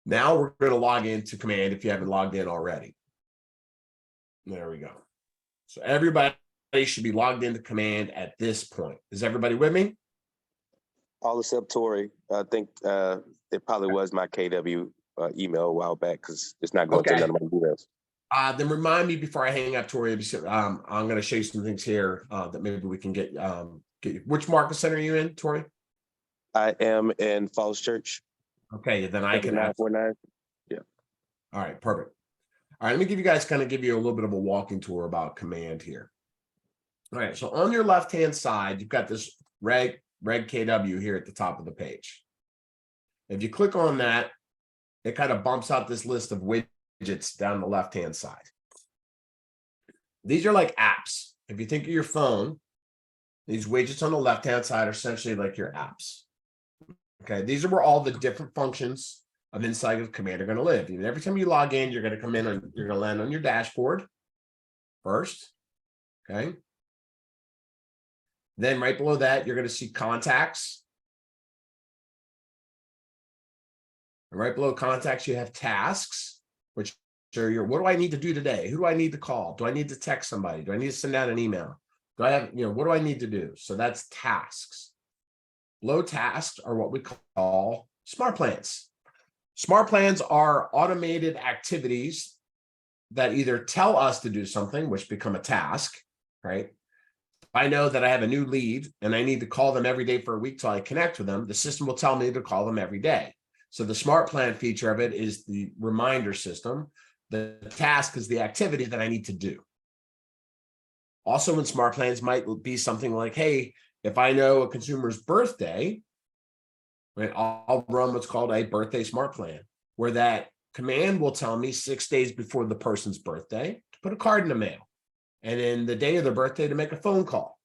[SPEAKER 1] Now we're going to log into Command if you haven't logged in already. There we go. So everybody should be logged into Command at this point. Is everybody with me?
[SPEAKER 4] All except Tori. I think it probably was my KW email a while back because it's not going to
[SPEAKER 1] Okay.
[SPEAKER 4] none of my emails.
[SPEAKER 1] Then remind me before I hang up, Tori. I'm going to show you some things here that maybe we can get you. Which Marcus Center are you in, Tori?
[SPEAKER 4] I am in Falls Church.
[SPEAKER 1] Okay, then I can.
[SPEAKER 4] 949.
[SPEAKER 1] All right, perfect. All right, let me give you a little bit of a walking tour about Command here. All right, so on your left-hand side, you've got this reg KW here at the top of the page. If you click on that, it kind of bumps out this list of widgets down the left-hand side. These are like apps. If you think of your phone, these widgets on the left-hand side are essentially like your apps. Okay, these are where all the different functions of inside of Command are going to live. And every time you log in, you're going to come in and you're going to land on your dashboard first. Okay. Then right below that, you're going to see contacts. And right below contacts, you have tasks, which are your, what do I need to do today? Who do I need to call? Do I need to text somebody? Do I need to send out an email? Do I have, what do I need to do? So that's tasks. Below tasks are what we call smart plans. Smart plans are automated activities that either tell us to do something, which become a task, right? I know that I have a new lead and I need to call them every day for a week till I connect with them. The system will tell me to call them every day. So the smart plan feature of it is the reminder system. The task is the activity that I need to do. Also in smart plans might be something like, hey, if I know a consumer's birthday, right, I'll run what's called a birthday smart plan, where that command will tell me 6 days before the person's birthday to put a card in the mail. And then the day of their birthday to make a phone call.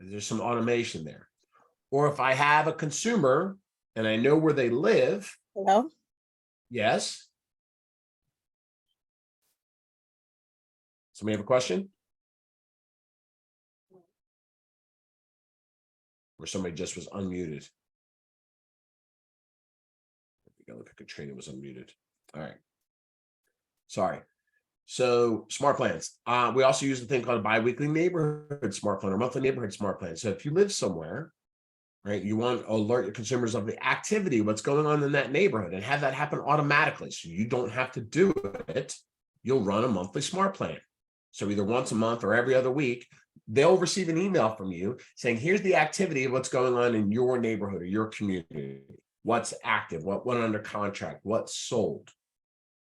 [SPEAKER 1] There's some automation there. Or if I have a consumer and I know where they live.
[SPEAKER 5] Hello?
[SPEAKER 1] Yes. Somebody have a question? Or somebody just was unmuted. Look, Katrina was unmuted. All right. Sorry. So smart plans. We also use the thing called a biweekly neighborhood smart plan or monthly neighborhood smart plan. So if you live somewhere, right, you want to alert your consumers of the activity, what's going on in that neighborhood, and have that happen automatically. So you don't have to do it. You'll run a monthly smart plan. So either once a month or every other week, they'll receive an email from you saying, here's the activity of what's going on in your neighborhood or your community. What's active, what went under contract, what's sold,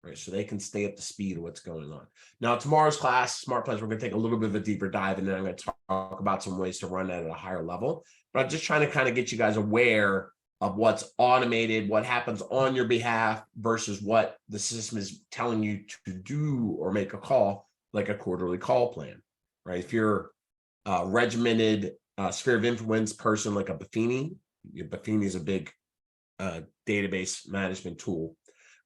[SPEAKER 1] right? So they can stay up to speed of what's going on. Now, tomorrow's class, Smart Plans, we're going to take a little bit of a deeper dive, and then I'm going to talk about some ways to run that at a higher level. But I'm just trying to kind of get you guys aware of what's automated, what happens on your behalf versus what the system is telling you to do or make a call, like a quarterly call plan, right? If you're a regimented sphere of influence person like a Buffini is a big database management tool.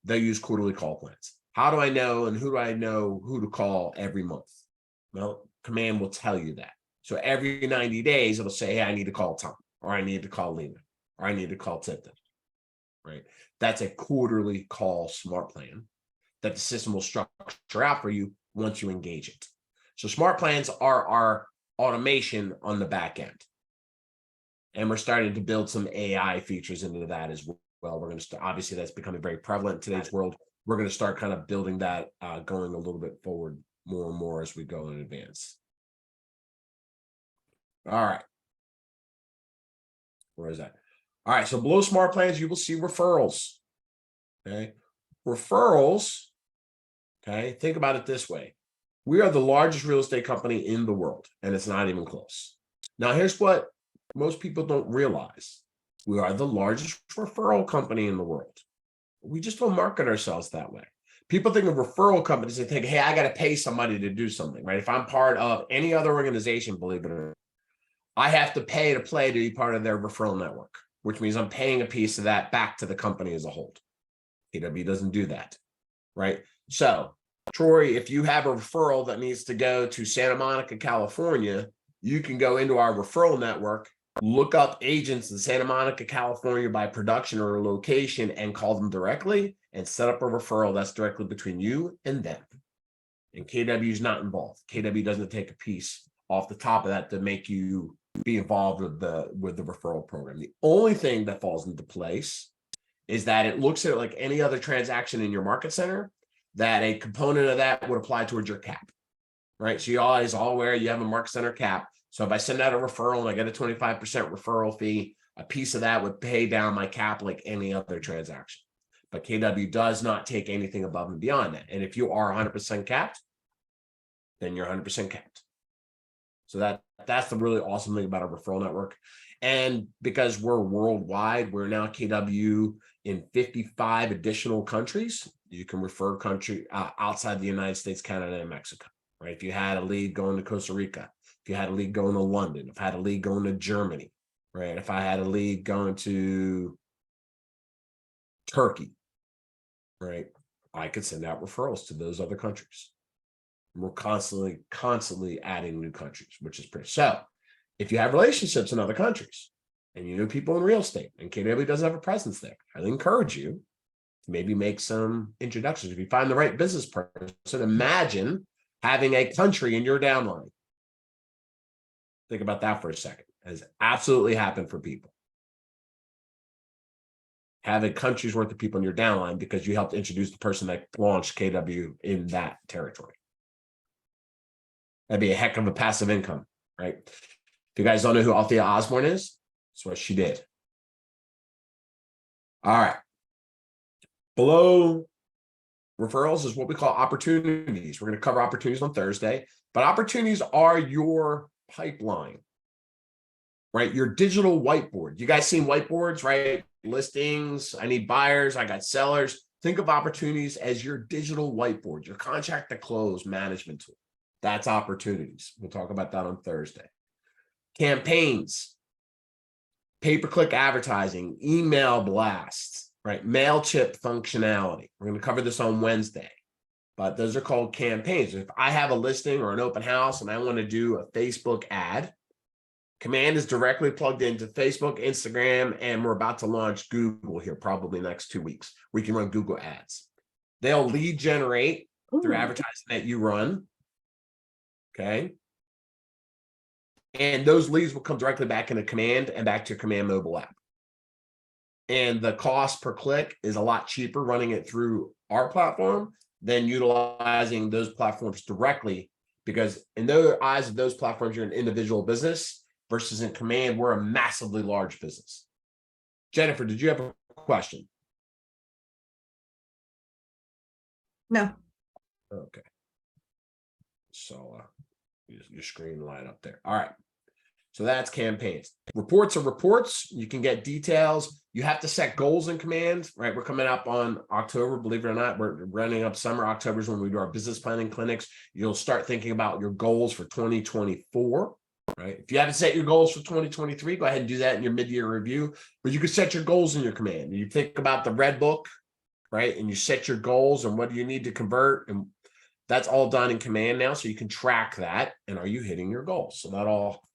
[SPEAKER 1] They use quarterly call plans. How do I know and who do I know who to call every month? Well, Command will tell you that. So every 90 days, it'll say, hey, I need to call Tom, or I need to call Lena, or I need to call Tipton, right? That's a quarterly call smart plan that the system will structure out for you once you engage it. So smart plans are our automation on the back end. And we're starting to build some AI features into that as well. We're going to start, obviously that's becoming very prevalent in today's world. We're going to start kind of building that going a little bit forward more and more as we go in advance. All right. Where is that? All right. So below smart plans, you will see referrals. Okay. Referrals. Okay. Think about it this way. We are the largest real estate company in the world, and it's not even close. Now, here's what most people don't realize. We are the largest referral company in the world. We just don't market ourselves that way. People think of referral companies, they think, hey, I got to pay somebody to do something, right? If I'm part of any other organization, believe it or not, I have to pay to play to be part of their referral network, which means I'm paying a piece of that back to the company as a whole. KW doesn't do that, right? So, Troy, if you have a referral that needs to go to Santa Monica, California, you can go into our referral network look up agents in Santa Monica, California by production or location and call them directly and set up a referral that's directly between you and them. And KW is not involved. KW doesn't take a piece off the top of that to make you be involved with the referral program. The only thing that falls into place is that it looks at it like any other transaction in your market center, that a component of that would apply towards your cap, right? So you always all aware you have a market center cap. So if I send out a referral and I get a 25% referral fee, a piece of that would pay down my cap like any other transaction. But KW does not take anything above and beyond that. And if you are 100% capped, then you're 100% capped. So that's the really awesome thing about our referral network. And because we're worldwide, we're now KW in 55 additional countries. You can refer country outside the United States, Canada, and Mexico, right? If you had a lead going to Costa Rica, if you had a lead going to London, if I had a lead going to Germany, right? If I had a lead going to Turkey, right? I could send out referrals to those other countries. We're constantly adding new countries, which is pretty. So if you have relationships in other countries and you know people in real estate and KW doesn't have a presence there, I encourage you to maybe make some introductions. If you find the right business person, imagine having a country in your downline. Think about that for a second. It has absolutely happened for people. Have a country's worth of people in your downline because you helped introduce the person that launched KW in that territory. That'd be a heck of a passive income, right? If you guys don't know who Althea Osborne is, that's what she did. All right. Below referrals is what we call opportunities. We're going to cover opportunities on Thursday, but opportunities are your pipeline, right? Your digital whiteboard. You guys seen whiteboards, right? Listings, I need buyers, I got sellers. Think of opportunities as your digital whiteboard, your contract to close management tool. That's opportunities. We'll talk about that on Thursday. Campaigns, pay-per-click advertising, email blasts, right? MailChimp functionality. We're going to cover this on Wednesday, but those are called campaigns. If I have a listing or an open house and I want to do a Facebook ad, Command is directly plugged into Facebook, Instagram, and we're about to launch Google here probably next 2 weeks. We can run Google ads. They'll lead generate through advertising that you run. Okay. And those leads will come directly back into Command and back to your Command mobile app. And the cost per click is a lot cheaper running it through our platform than utilizing those platforms directly, because in the eyes of those platforms, you're an individual business versus in Command, we're a massively large business. Jennifer, did you have a question?
[SPEAKER 5] No.
[SPEAKER 1] Okay. So your screen light up there. All right. So that's campaigns. Reports are reports. You can get details. You have to set goals in Command, right? We're coming up on October, believe it or not. We're running up summer. October is when we do our business planning clinics. You'll start thinking about your goals for 2024, right? If you haven't set your goals for 2023, go ahead and do that in your mid-year review. But you can set your goals in your Command. You think about the red book, right? And you set your goals and what do you need to convert, and that's all done in Command now, so you can track that. And are you hitting your goals? So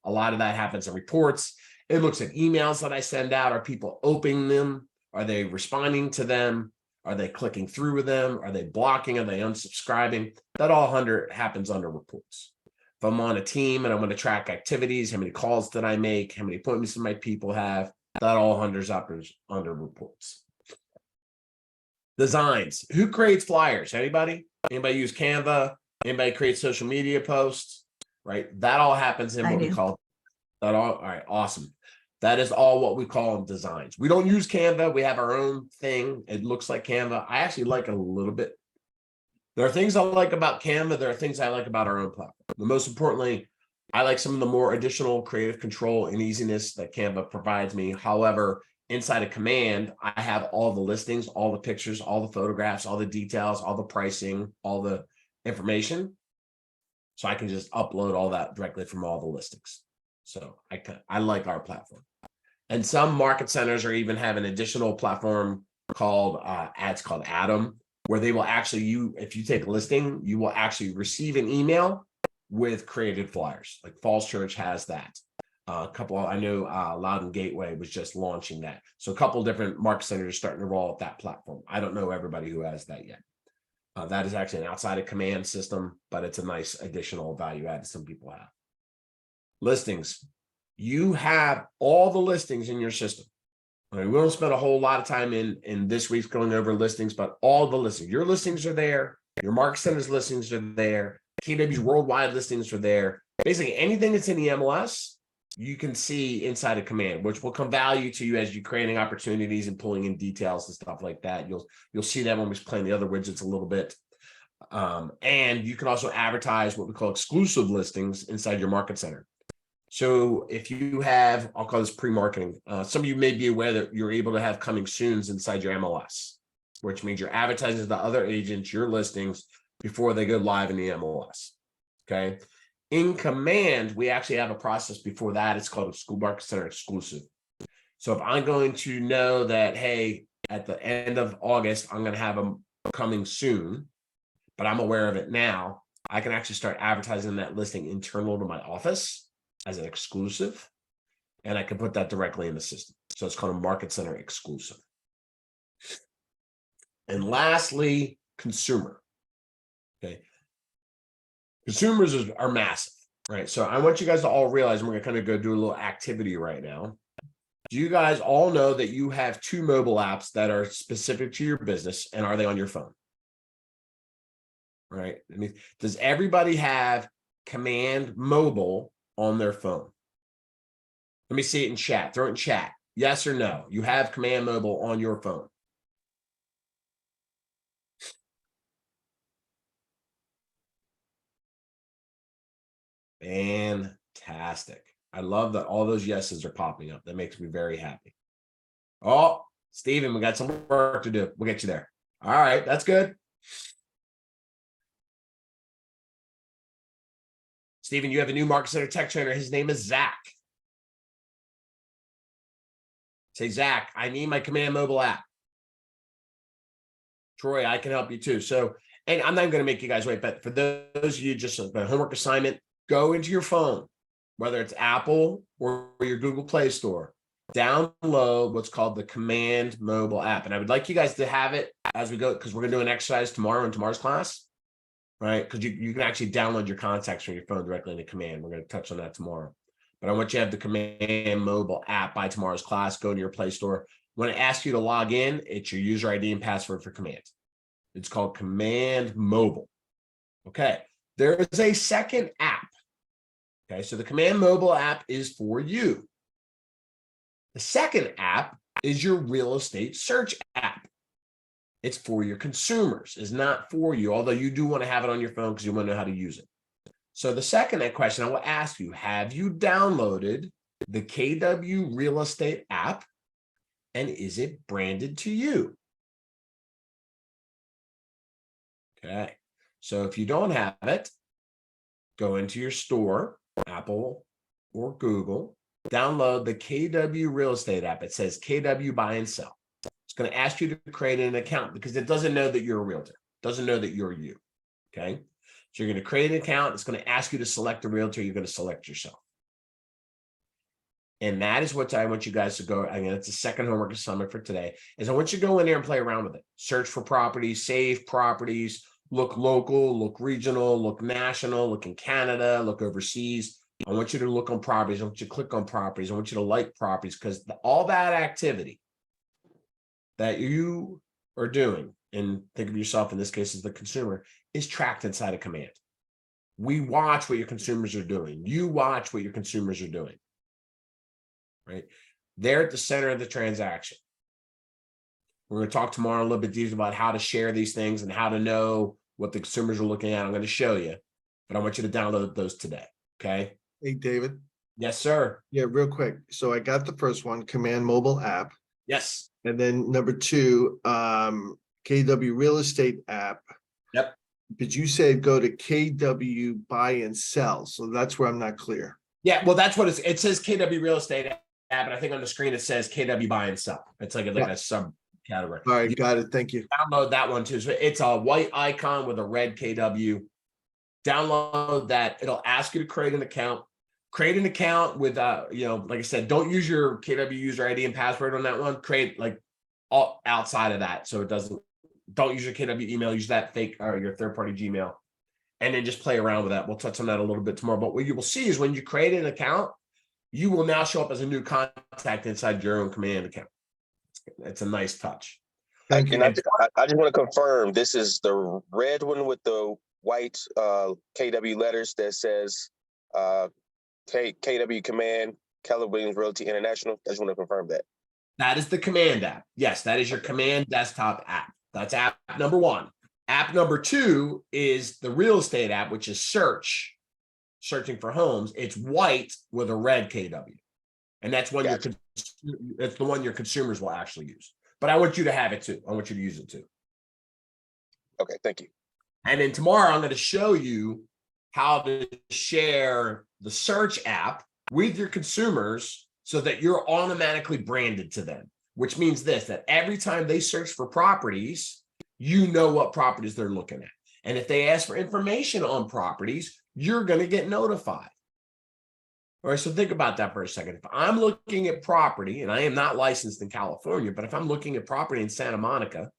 [SPEAKER 1] a lot of that happens in reports. It looks at emails that I send out. Are people opening them? Are they responding to them? Are they clicking through with them? Are they blocking? Are they unsubscribing? That all happens under reports. If I'm on a team and I want to track activities, how many calls did I make? How many appointments did my people have? That all under reports. Designs. Who creates flyers? Anybody? Anybody use Canva? Anybody create social media posts? Right? That all happens in what we call that all. All right, awesome. That is all what we call designs. We don't use Canva. We have our own thing. It looks like Canva. I actually like it a little bit. There are things I like about Canva. There are things I like about our own platform. But most importantly, I like some of the more additional creative control and easiness that Canva provides me. However, inside of Command, I have all the listings, all the pictures, all the photographs, all the details, all the pricing, all the information. So I can just upload all that directly from all the listings. So I like our platform. And some market centers are even have an additional platform called Atom, where they will actually, if you take a listing, you will actually receive an email with created flyers. Like Falls Church has that. A couple, I know Loudon Gateway was just launching that. So a couple different market centers are starting to roll out that platform. I don't know everybody who has that yet. That is actually an outside of command system, but it's a nice additional value add some people have. Listings. You have all the listings in your system. I mean, we don't spend a whole lot of time in this week's going over listings, but all the listings, your listings are there. Your market centers listings are there. KW's worldwide listings are there. Basically anything that's in the MLS, you can see inside of command, which will come value to you as you're creating opportunities and pulling in details and stuff like that. You'll see that when we explain the other widgets a little bit. And you can also advertise what we call exclusive listings inside your market center. So if you have, I'll call this pre-marketing. Some of you may be aware that you're able to have coming soons inside your MLS, which means you're advertising to the other agents, your listings before they go live in the MLS. Okay. In command, we actually have a process before that. It's called a school market center exclusive. So if I'm going to know that, hey, at the end of August, I'm going to have them coming soon, but I'm aware of it now, I can actually start advertising that listing internal to my office as an exclusive, and I can put that directly in the system. So it's called a market center exclusive. And lastly, consumer. Okay. Consumers are massive, right? So I want you guys to all realize, and we're going to kind of go do a little activity right now. Do you guys all know that you have 2 mobile apps that are specific to your business, and are they on your phone? Right? I mean, does everybody have Command Mobile on their phone? Let me see it in chat. Throw it in chat. Yes or no? You have Command Mobile on your phone. Fantastic. I love that all those yeses are popping up. That makes me very happy. Oh, Steven, we got some work to do. We'll get you there. All right, that's good. Steven, you have a new market center tech trainer. His name is Zach. Say, Zach, I need my Command Mobile app. Troy, I can help you too. So, and I'm not going to make you guys wait, but for those of you, just a homework assignment, go into your phone, whether it's Apple or your Google Play Store, download what's called the Command Mobile app. And I would like you guys to have it as we go, because we're going to do an exercise tomorrow in tomorrow's class, right? Because you can actually download your contacts from your phone directly into Command. We're going to touch on that tomorrow. But I want you to have the Command Mobile app by tomorrow's class. Go to your Play Store. When it asks you to log in, it's your user ID and password for Command. It's called Command Mobile. Okay. There is a second app. Okay. So the Command Mobile app is for you. The second app is your real estate search app. It's for your consumers. It's not for you, although you do want to have it on your phone because you want to know how to use it. So the second question I will ask you, have you downloaded the KW Real Estate app, and is it branded to you? Okay. So if you don't have it, go into your store, Apple or Google, download the KW Real Estate app. It says KW Buy and Sell. It's going to ask you to create an account because it doesn't know that you're a realtor. It doesn't know that you're you. Okay. So you're going to create an account. It's going to ask you to select a realtor. You're going to select yourself. And that is what I want you guys to go. Again, it's the second homework assignment for today, is I want you to go in there and play around with it. Search for properties, save properties, look local, look regional, look national, look in Canada, look overseas. I want you to look on properties. I want you to click on properties. I want you to like properties, because all that activity that you are doing, and think of yourself in this case as the consumer, is tracked inside of Command. We watch what your consumers are doing. You watch what your consumers are doing, right? They're at the center of the transaction. We're going to talk tomorrow a little bit deeper about how to share these things and how to know what the consumers are looking at. I'm going to show you, but I want you to download those today. Okay.
[SPEAKER 6] Hey, David.
[SPEAKER 1] Yes, sir.
[SPEAKER 6] Yeah, real quick. So I got the first one, Command Mobile app.
[SPEAKER 1] Yes.
[SPEAKER 6] And then number 2, KW Real Estate app.
[SPEAKER 1] Yep.
[SPEAKER 6] But you said go to KW Buy and Sell. So that's where I'm not clear.
[SPEAKER 1] Yeah. Well, that's what it says KW Real Estate app, and I think on the screen it says KW Buy and Sell. It's like a subcategory.
[SPEAKER 6] All right, got it. Thank you.
[SPEAKER 1] Download that one too. So it's a white icon with a red KW. Download that. It'll ask you to create an account. create an account with, like I said, don't use your KW user ID and password on that one. Create like all outside of that. So it don't use your KW email, use that fake or your third-party Gmail, and then just play around with that. We'll touch on that a little bit tomorrow. But what you will see is when you create an account, you will now show up as a new contact inside your own command account. It's a nice touch.
[SPEAKER 6] Thank you.
[SPEAKER 4] And I just want to confirm, this is the red one with the white KW letters that says KW Command, Keller Williams Realty International. I just want to confirm that.
[SPEAKER 1] That is the command app. Yes, that is your command desktop app. That's app number one. App number two is the real estate app, which is searching for homes. It's white with a red KW. And that's one
[SPEAKER 4] Gotcha.
[SPEAKER 1] that's the one your consumers will actually use. But I want you to have it too. I want you to use it too.
[SPEAKER 4] Okay, thank you.
[SPEAKER 1] And then tomorrow I'm going to show you how to share the search app with your consumers so that you're automatically branded to them, which means this, that every time they search for properties, you know what properties they're looking at. And if they ask for information on properties, you're going to get notified. All right, so think about that for a second. If I'm looking at property, and I am not licensed in California, but if I'm looking at property in Santa Monica,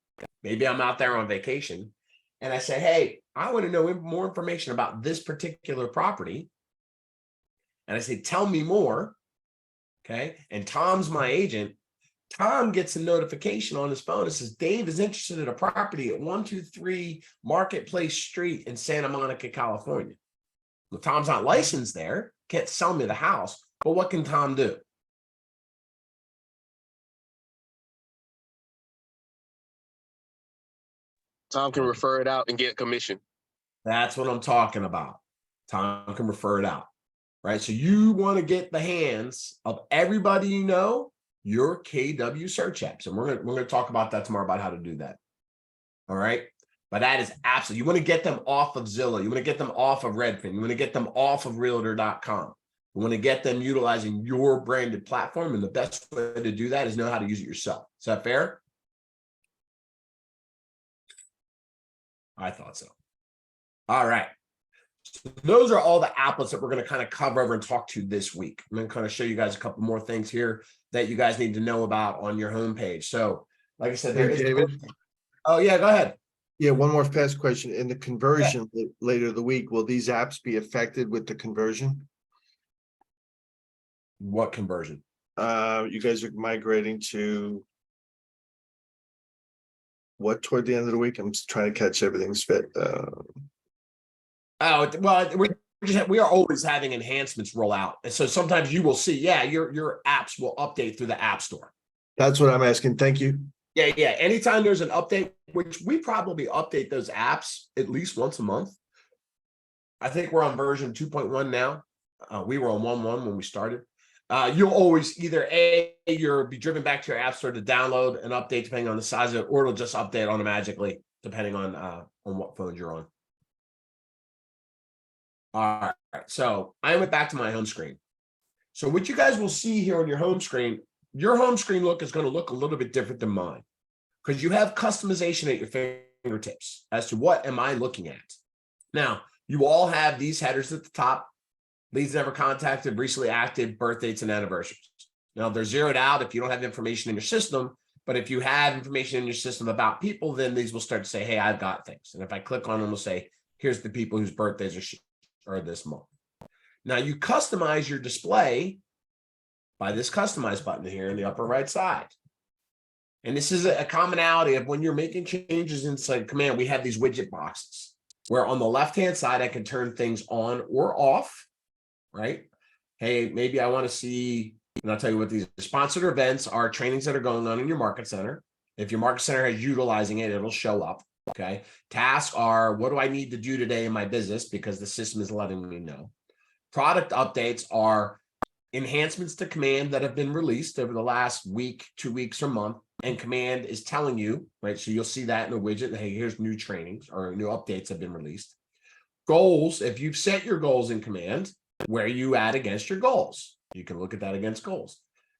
[SPEAKER 1] maybe I'm out there on vacation, and I say, hey, I want to know more information about this particular property. And I say, tell me more. Okay. And Tom's my agent. Tom gets a notification on his phone that says Dave is interested in a property at 123 Marketplace Street in Santa Monica, California. Well, Tom's not licensed there, can't sell me the house, but what can Tom do?
[SPEAKER 4] Tom can refer it out and get commission.
[SPEAKER 1] That's what I'm talking about. Tom can refer it out, right? So you want to get the hands of everybody you know, your KW search apps. And we're going to talk about that tomorrow about how to do that. All right. But that is absolutely, you want to get them off of Zillow. You want to get them off of Redfin. You want to get them off of realtor.com. You want to get them utilizing your branded platform. And the best way to do that is know how to use it yourself. Is that fair? I thought so. All right. So those are all the applets that we're going to kind of cover over and talk to this week. I'm going to kind of show you guys a couple more things here that you guys need to know about on your homepage. So, like I said, there
[SPEAKER 6] Hey,
[SPEAKER 1] is.
[SPEAKER 6] David.
[SPEAKER 1] Oh, yeah, go ahead.
[SPEAKER 6] Yeah, one more fast question. In the conversion later the week, will these apps be affected with the conversion?
[SPEAKER 1] What conversion?
[SPEAKER 6] You guys are migrating to what toward the end of the week? I'm just trying to catch everything's fit.
[SPEAKER 1] Oh, well, we are always having enhancements roll out. And so sometimes you will see, yeah, your apps will update through the App Store.
[SPEAKER 6] That's what I'm asking. Thank you.
[SPEAKER 1] Yeah. Anytime there's an update, which we probably update those apps at least once a month. I think we're on version 2.1 now. We were on 1.1 when we started. You'll always either you'll be driven back to your App Store to download an update depending on the size of it, or it'll just update automatically depending on what phone you're on. All right, so I went back to my home screen. So what you guys will see here on your home screen look is going to look a little bit different than mine because you have customization at your fingertips as to what am I looking at. Now, you all have these headers at the top: leads never contacted, recently active, birth dates, and anniversaries. Now, they're zeroed out if you don't have information in your system, but if you have information in your system about people, then these will start to say, hey, I've got things. And if I click on them, it'll say, here's the people whose birthdays are this month. Now, you customize your display by this customize button here in the upper right side. And this is a commonality of when you're making changes inside Command, we have these widget boxes where on the left-hand side, I can turn things on or off, right? Hey, maybe I want to see, and I'll tell you what these sponsored events are, trainings that are going on in your market center. If your market center is utilizing it, it'll show up. Okay. Tasks are, what do I need to do today in my business? Because the system is letting me know. Product updates are enhancements to Command that have been released over the last week, 2 weeks, or month. And Command is telling you, right? So you'll see that in a widget. Hey, here's new trainings or new updates have been released. Goals. If you've set your goals in Command, where you at against your goals, you can look at that against goals.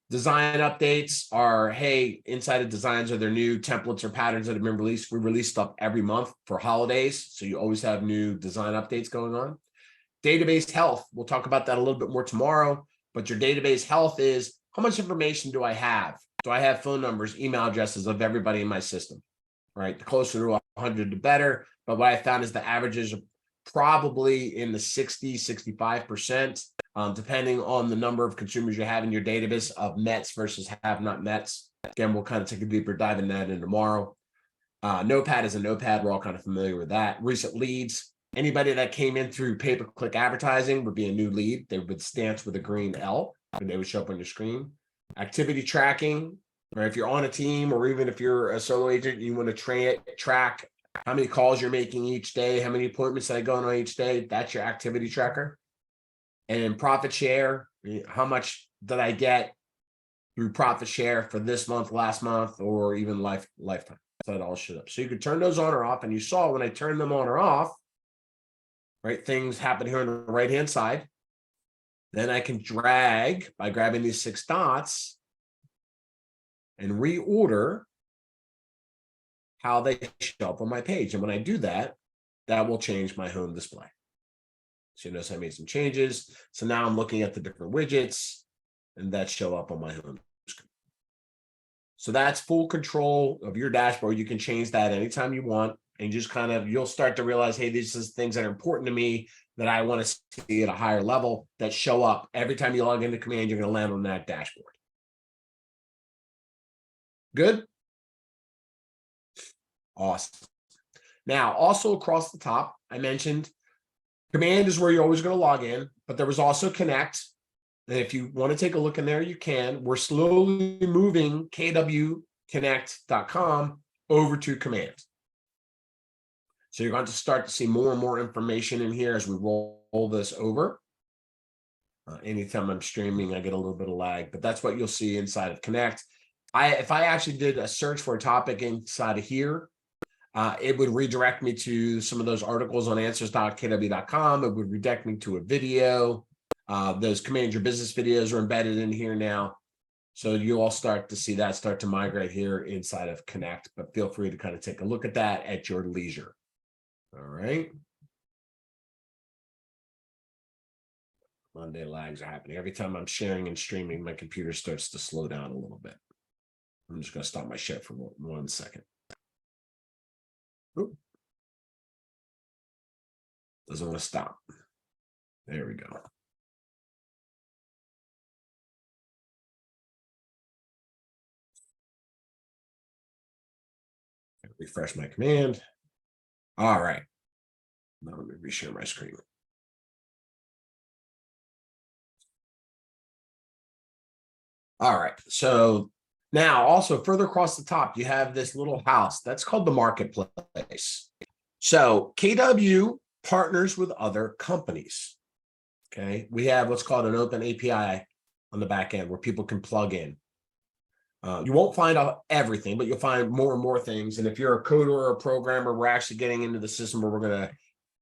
[SPEAKER 1] Design updates are, hey, inside of designs, are there new templates or patterns that have been released? We release stuff every month for holidays, so you always have new design updates going on. Database health, we'll talk about that a little bit more tomorrow, but your database health is how much information do I have? Do I have phone numbers, email addresses of everybody in my system? Right, the closer to 100, the better. But what I found is the averages are probably in the 60-65%, depending on the number of consumers you have in your database of Mets versus have not Mets. Again, we'll kind of take a deeper dive in that in tomorrow. Notepad is a notepad. We're all kind of familiar with that. Recent leads. Anybody that came in through pay-per-click advertising would be a new lead. They would stance with a green L and they would show up on your screen. Activity tracking, or if you're on a team or even if you're a solo agent, you want to track how many calls you're making each day, how many appointments that are going on each day. That's your activity tracker. And profit share, how much did I get through profit share for this month, last month, or even lifetime. So that all showed up. So you could turn those on or off. And you saw when I turned them on or off, right, things happen here on the right-hand side. Then I can drag by grabbing these 6 dots and reorder how they show up on my page. And when I do that, that will change my home display. So you notice I made some changes. So now I'm looking at the different widgets and that show up on my home screen. So that's full control of your dashboard. You can change that anytime you want. And just kind of, you'll start to realize, hey, these are things that are important to me that I want to see at a higher level that show up every time you log into Command. You're going to land on that dashboard. Good. Awesome. Now, also across the top, I mentioned Command is where you're always going to log in, but there was also Connect. And if you want to take a look in there, you can. We're slowly moving kwconnect.com over to Command. So you're going to start to see more and more information in here as we roll this over. Anytime I'm streaming, I get a little bit of lag, but that's what you'll see inside of Connect. If I actually did a search for a topic inside of here, it would redirect me to some of those articles on answers.kw.com. It would redirect me to a video. Those Command Your Business videos are embedded in here now. So you all start to see that start to migrate here inside of Connect, but feel free to kind of take a look at that at your leisure. All right. Monday lags are happening. Every time I'm sharing and streaming, my computer starts to slow down a little bit. I'm just going to stop my share for 1 second. Oop. Doesn't want to stop. There we go. Refresh my command. All right. Now let me reshare my screen. All right. So now also further across the top, you have this little house that's called the marketplace. So KW partners with other companies. Okay. We have what's called an open API on the back end where people can plug in. You won't find out everything, but you'll find more and more things. And if you're a coder or a programmer, we're actually getting into the system where we're going to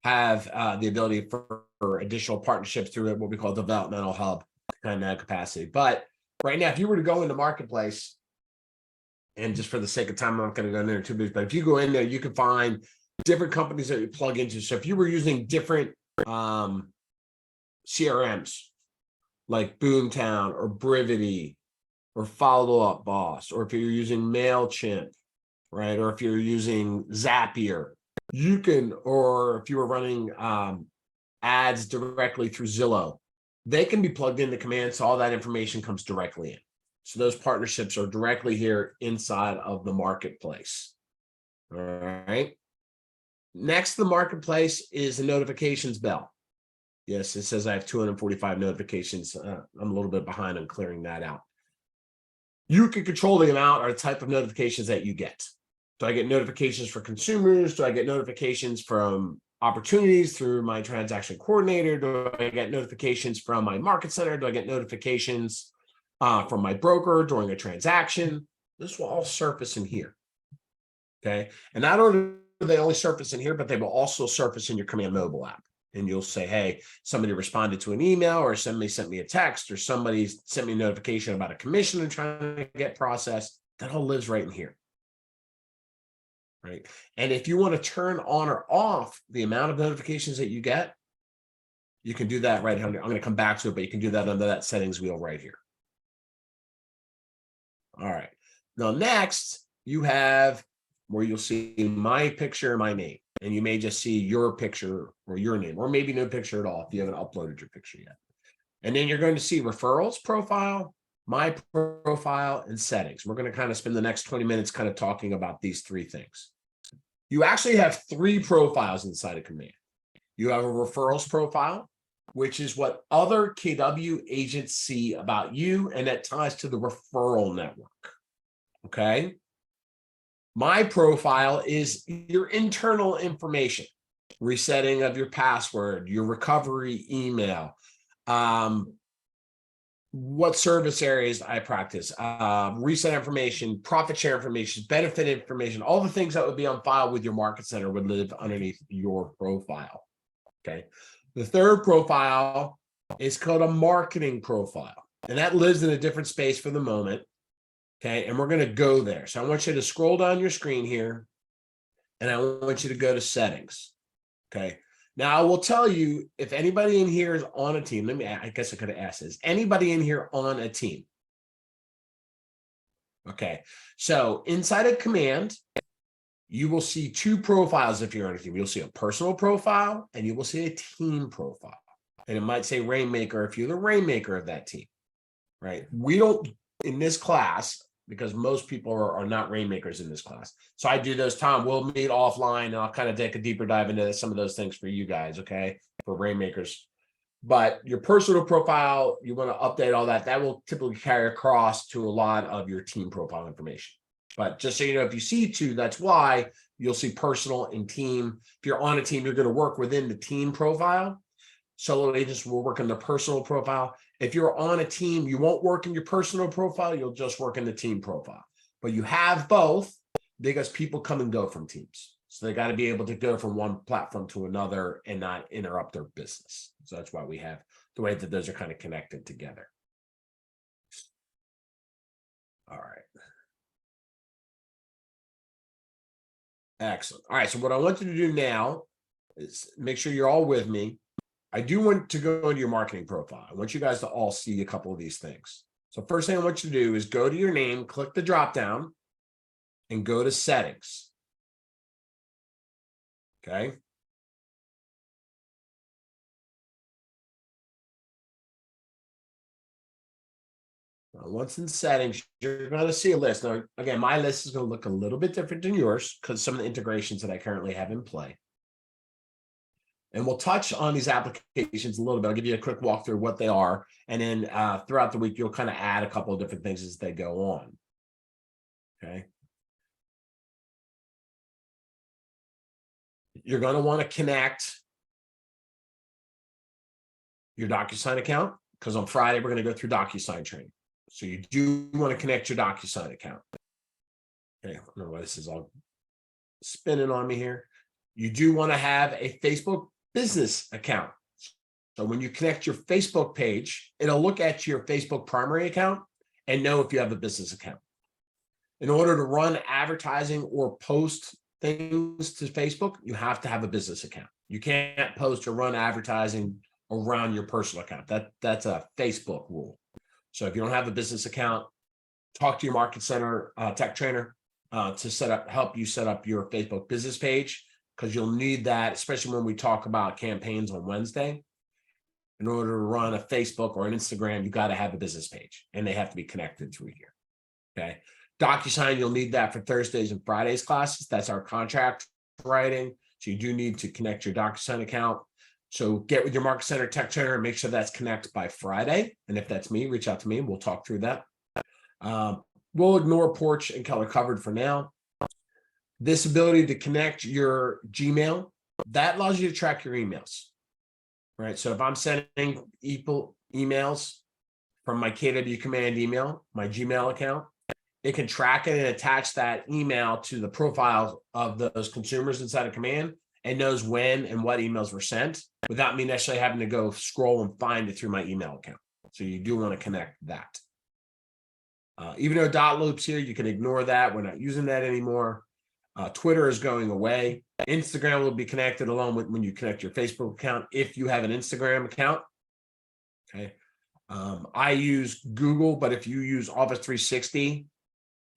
[SPEAKER 1] have the ability for additional partnerships through what we call developmental hub kind of capacity. But right now, if you were to go into Marketplace, and just for the sake of time, I'm not going to go in there too much, but if you go in there, you can find different companies that you plug into. So if you were using different CRMs like Boomtown or Brivity, or Follow Up Boss, or if you're using MailChimp, right? Or if you're using Zapier, you can, or if you were running ads directly through Zillow, they can be plugged into Command, so all that information comes directly in. So those partnerships are directly here inside of the marketplace. All right. Next to the marketplace is the notifications bell. Yes, it says I have 245 notifications. I'm a little bit behind on clearing that out. You can control the amount or the type of notifications that you get. Do I get notifications for consumers? Do I get notifications from opportunities through my transaction coordinator? Do I get notifications from my market center? Do I get notifications from my broker during a transaction? This will all surface in here. Okay. And not only do they only surface in here, but they will also surface in your Command mobile app. And you'll say, hey, somebody responded to an email, or somebody sent me a text, or somebody sent me a notification about a commission they're trying to get processed. That all lives right in here. Right. And if you want to turn on or off the amount of notifications that you get, You can do that right under, I'm going to come back to it, but you can do that under that settings wheel right here. All right. Now, next you have where you'll see my picture and my name, and you may just see your picture or your name, or maybe no picture at all if you haven't uploaded your picture yet. And then you're going to see referrals profile, my profile, and settings. We're going to kind of spend the next 20 minutes kind of talking about these three things. You actually have three profiles inside of Command. You have a referrals profile, which is what other KW agents see about you, and that ties to the referral network. Okay. My profile is your internal information, resetting of your password, your recovery email, what service areas I practice, reset information, profit share information, benefit information, all the things that would be on file with your market center would live underneath your profile. Okay. The third profile is called a marketing profile, and that lives in a different space for the moment. Okay. And we're going to go there. So I want you to scroll down your screen here, and I want you to go to settings. Okay. Now I will tell you, if anybody in here is on a team, I guess I could have asked this, anybody in here on a team? Okay. So inside of Command, you will see two profiles if you're on a team. You'll see a personal profile and you will see a team profile. And it might say Rainmaker if you're the Rainmaker of that team, right? We don't, in this class, because most people are not Rainmakers in this class. So I do those, Tom, we'll meet offline and I'll kind of take a deeper dive into some of those things for you guys, okay? For Rainmakers. But your personal profile, you want to update all that. That will typically carry across to a lot of your team profile information. But just so you know, if you see two, that's why you'll see personal and team. If you're on a team, you're going to work within the team profile. Solo agents will work in the personal profile. If you're on a team, you won't work in your personal profile. You'll just work in the team profile. But you have both because people come and go from teams. So they got to be able to go from one platform to another and not interrupt their business. So that's why we have the way that those are kind of connected together. All right. Excellent. All right. So what I want you to do now is make sure you're all with me. I do want to go into your marketing profile. I want you guys to all see a couple of these things. So first thing I want you to do is go to your name, click the drop down, and go to settings. Okay. Now, once in settings, you're going to see a list. Now, again, my list is going to look a little bit different than yours because some of the integrations that I currently have in play. And we'll touch on these applications a little bit. I'll give you a quick walkthrough of what they are. And then throughout the week, you'll kind of add a couple of different things as they go on. Okay. You're going to want to connect your DocuSign account because on Friday, we're going to go through DocuSign training. So you do want to connect your DocuSign account. Okay. I don't know why this is all spinning on me here. You do want to have a Facebook business account. So when you connect your Facebook page, it'll look at your Facebook primary account and know if you have a business account. In order to run advertising or post things to Facebook, you have to have a business account. You can't post or run advertising around your personal account. That's a Facebook rule. So if you don't have a business account, talk to your market center tech trainer to help you set up your Facebook business page, because you'll need that, especially when we talk about campaigns on Wednesday. In order to run a Facebook or an Instagram, you got to have a business page and they have to be connected through here. Okay. DocuSign, you'll need that for Thursdays and Fridays classes. That's our contract writing. So you do need to connect your DocuSign account. So get with your market center tech trainer and make sure that's connected by Friday. And if that's me, reach out to me and we'll talk through that. We'll ignore Porch and Keller Covered for now. This ability to connect your Gmail, that allows you to track your emails, right? So if I'm sending emails from my KW Command email, my Gmail account, it can track it and attach that email to the profile of those consumers inside of Command and knows when and what emails were sent without me necessarily having to go scroll and find it through my email account. So you do want to connect that. Even though dot loops here, you can ignore that. We're not using that anymore. Twitter is going away. Instagram will be connected along with when you connect your Facebook account, if you have an Instagram account. Okay. I use Google, but if you use Office 360,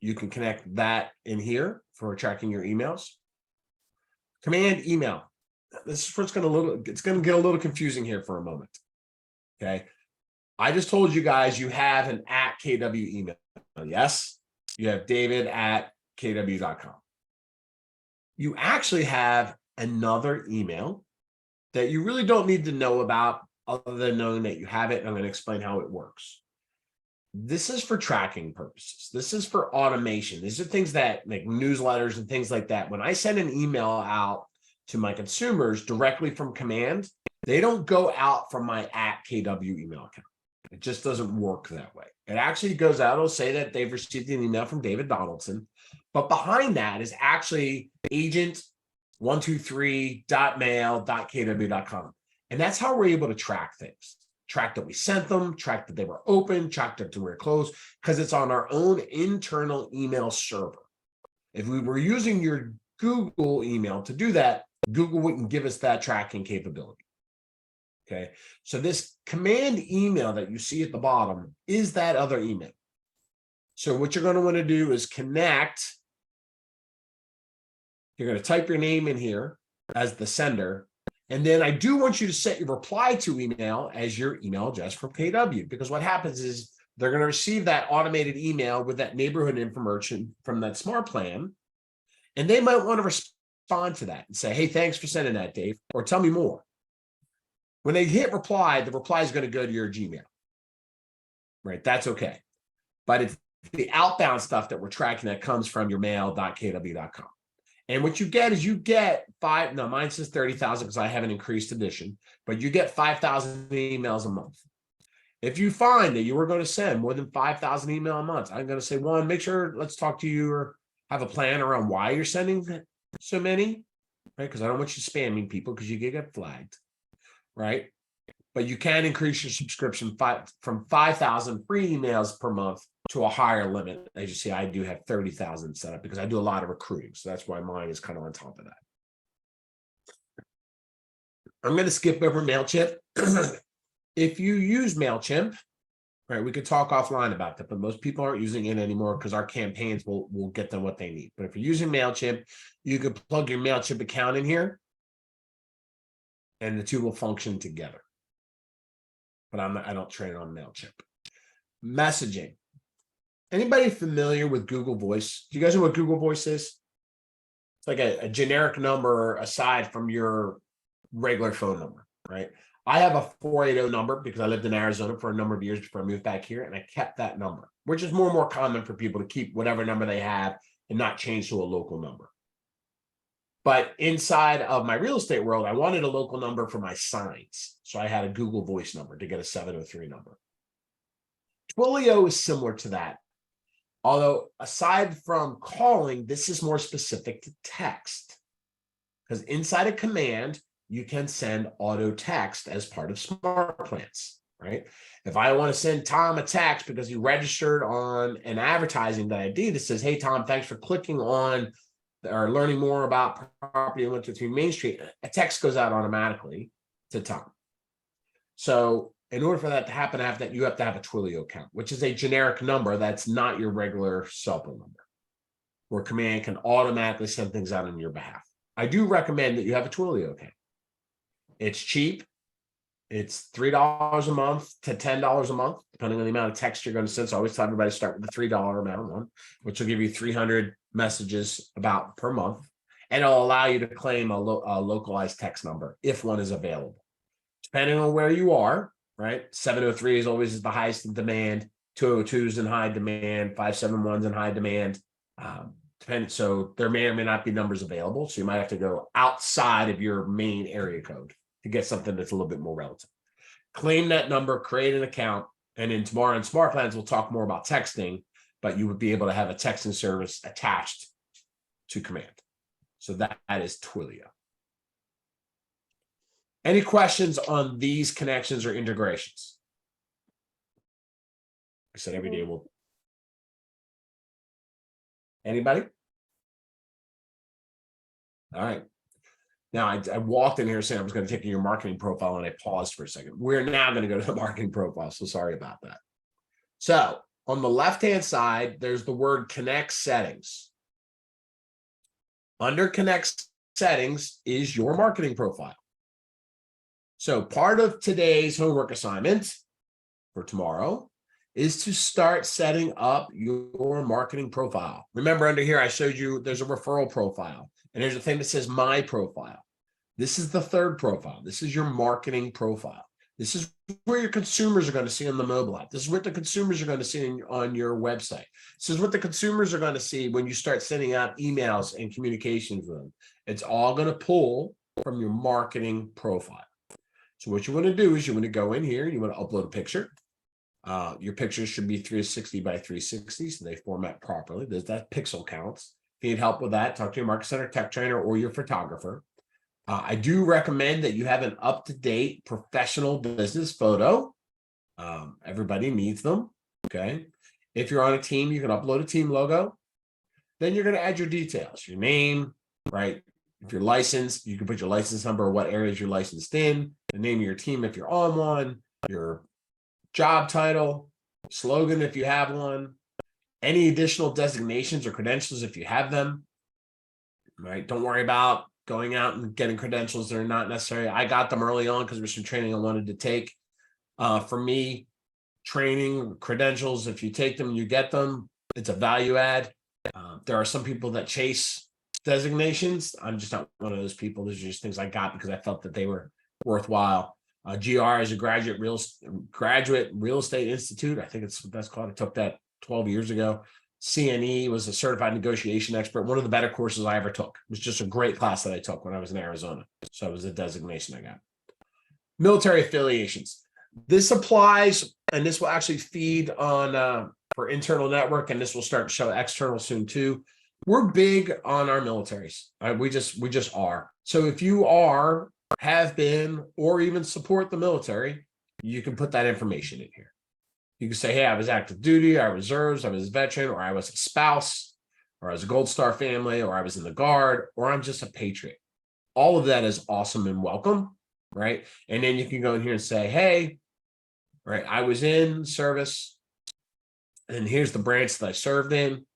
[SPEAKER 1] you can connect that in here for tracking your emails. Command email. This is where it's going to get a little confusing here for a moment. Okay. I just told you guys you have an @KW email. Yes. You have david@kw.com. You actually have another email that you really don't need to know about other than knowing that you have it. And I'm going to explain how it works. This is for tracking purposes. This is for automation. These are things that like newsletters and things like that. When I send an email out to my consumers directly from Command, they don't go out from my @KW email account. It just doesn't work that way. It actually goes out. It'll say that they've received an email from David Donaldson, but behind that is actually agent123.mail.kw.com. And that's how we're able to track things. Track that we sent them, track that they were open, track that they were closed, because it's on our own internal email server. If we were using your Google email to do that, Google wouldn't give us that tracking capability. Okay, so this command email that you see at the bottom is that other email. So what you're going to want to do is connect. You're going to type your name in here as the sender. And then I do want you to set your reply to email as your email address from KW, because what happens is they're going to receive that automated email with that neighborhood information from that smart plan. And they might want to respond to that and say, hey, thanks for sending that, Dave, or tell me more. When they hit reply, the reply is going to go to your Gmail. Right? That's okay. But it's the outbound stuff that we're tracking that comes from your mail.kw.com. And what you get is you get mine says 30,000 because I have an increased edition, but you get 5,000 emails a month. If you find that you were going to send more than 5,000 email a month, I'm going to say, one, make sure, let's talk to you or have a plan around why you're sending so many, right? Because I don't want you spamming people because you get flagged, right? But you can increase your subscription from 5,000 free emails per month to a higher limit. As you see, I do have 30,000 set up because I do a lot of recruiting. So that's why mine is kind of on top of that. I'm going to skip over MailChimp. If you use MailChimp, right, we could talk offline about that, but most people aren't using it anymore because our campaigns will get them what they need. But if you're using MailChimp, you can plug your MailChimp account in here and the two will function together. But I don't train on MailChimp. Messaging. Anybody familiar with Google Voice? Do you guys know what Google Voice is? It's like a generic number aside from your regular phone number, right? I have a 480 number because I lived in Arizona for a number of years before I moved back here, and I kept that number, which is more and more common for people to keep whatever number they have and not change to a local number. But inside of my real estate world, I wanted a local number for my signs. So I had a Google Voice number to get a 703 number. Twilio is similar to that. Although aside from calling, this is more specific to text. Because inside a command, you can send auto text as part of smart plans, right? If I want to send Tom a text because he registered on an advertising that I did that says, hey, Tom, thanks for clicking on or learning more about property on 123 Main Street, a text goes out automatically to Tom. So in order for that to happen, you have to have a Twilio account, which is a generic number that's not your regular cell phone number, where Command can automatically send things out on your behalf. I do recommend that you have a Twilio account. It's cheap. It's $3 a month to $10 a month, depending on the amount of text you're going to send. So I always tell everybody to start with the $3 amount one, which will give you 300 messages about per month. And it'll allow you to claim a localized text number if one is available. Depending on where you are, right? 703 is always the highest in demand. 202 is in high demand. 571 is in high demand. So there may or may not be numbers available. So you might have to go outside of your main area code to get something that's a little bit more relative. Claim that number, create an account, and then tomorrow in Smart Plans, we'll talk more about texting, but you would be able to have a texting service attached to Command. So that is Twilio. Any questions on these connections or integrations? I said every day we'll. Anybody? All right. Now I walked in here saying I was going to take your marketing profile and I paused for a second. We're now going to go to the marketing profile. So sorry about that. So on the left-hand side, there's the word connect settings. Under connect settings is your marketing profile. So part of today's homework assignment for tomorrow is to start setting up your marketing profile. Remember under here, I showed you there's a referral profile and there's a thing that says my profile. This is the third profile. This is your marketing profile. This is where your consumers are going to see on the mobile app. This is what the consumers are going to see on your website. This is what the consumers are going to see when you start sending out emails and communications with them. It's all going to pull from your marketing profile. So what you want to do is you want to go in here, you want to upload a picture. Your pictures should be 360 by 360, so they format properly. That pixel counts. If you need help with that, talk to your Market Center tech trainer or your photographer. I do recommend that you have an up-to-date professional business photo. Everybody needs them, okay? If you're on a team, you can upload a team logo. Then you're going to add your details, your name, right? If you're licensed, you can put your license number, what areas you're licensed in, the name of your team if you're on one, your job title, slogan if you have one, any additional designations or credentials if you have them, right? Don't worry about going out and getting credentials that are not necessary. I got them early on because there's some training I wanted to take. For me, training, credentials, if you take them, you get them. It's a value add. There are some people that chase designations. I'm just not one of those people. Those are just things I got because I felt that they were worthwhile. GR is a graduate real estate institute. I think it's what that's called. I took that 12 years ago. CNE was a certified negotiation expert. One of the better courses I ever took. It was just a great class that I took when I was in Arizona. So it was a designation I got. Military affiliations. This applies, and this will actually feed on for internal network, and this will start to show external soon too. We're big on our militaries. We just are. So if you are, have been, or even support the military, you can put that information in here. You can say, hey, I was active duty, I was reserves, I was a veteran, or I was a spouse, or I was a Gold Star family, or I was in the Guard, or I'm just a patriot. All of that is awesome and welcome, right? And then you can go in here and say, hey, right, I was in service, and here's the branch that I served in.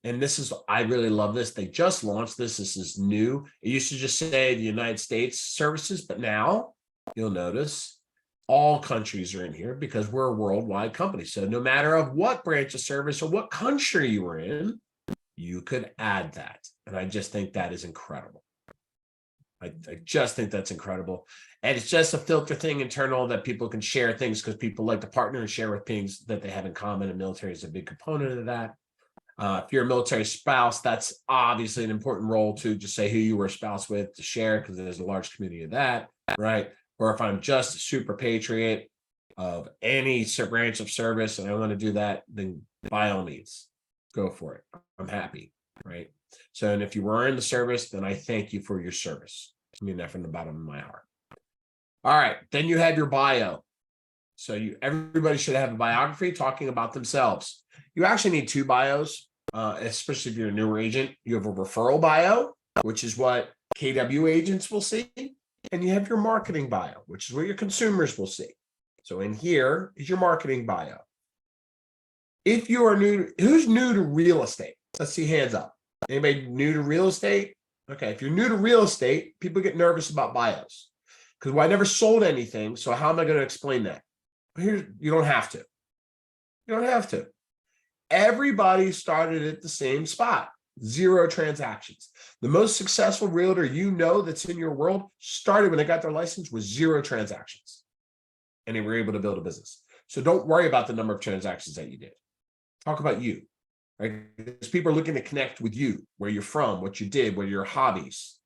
[SPEAKER 1] And this is, I really love this. They just launched this. This is new. It used to just say the United States services, but now you'll notice all countries are in here because we're a worldwide company. So no matter of what branch of service or what country you were in, you could add that. And I just think that is incredible. I just think that's incredible. And it's just a filter thing internal that people can share things because people like to partner and share with things that they have in common. And military is a big component of that. If you're a military spouse, that's obviously an important role to just say who you were a spouse with to share because there's a large community of that, right? Or if I'm just a super patriot of any branch of service and I want to do that, then by all means, go for it. I'm happy, right? So, and if you were in the service, then I thank you for your service. I mean that from the bottom of my heart. All right, then you have your bio. So everybody should have a biography talking about themselves. You actually need two bios, especially if you're a newer agent. You have a referral bio, which is what KW agents will see. And you have your marketing bio, which is what your consumers will see. So in here is your marketing bio. If you are new, who's new to real estate? Let's see hands up. Anybody new to real estate? Okay, if you're new to real estate, people get nervous about bios. Because well, I never sold anything, so how am I going to explain that? Here, you don't have to. You don't have to. Everybody started at the same spot, 0 transactions. The most successful realtor you know that's in your world started when they got their license with 0 transactions. And they were able to build a business. So don't worry about the number of transactions that you did. Talk about you, right? Because people are looking to connect with you, where you're from, what you did, what are your hobbies,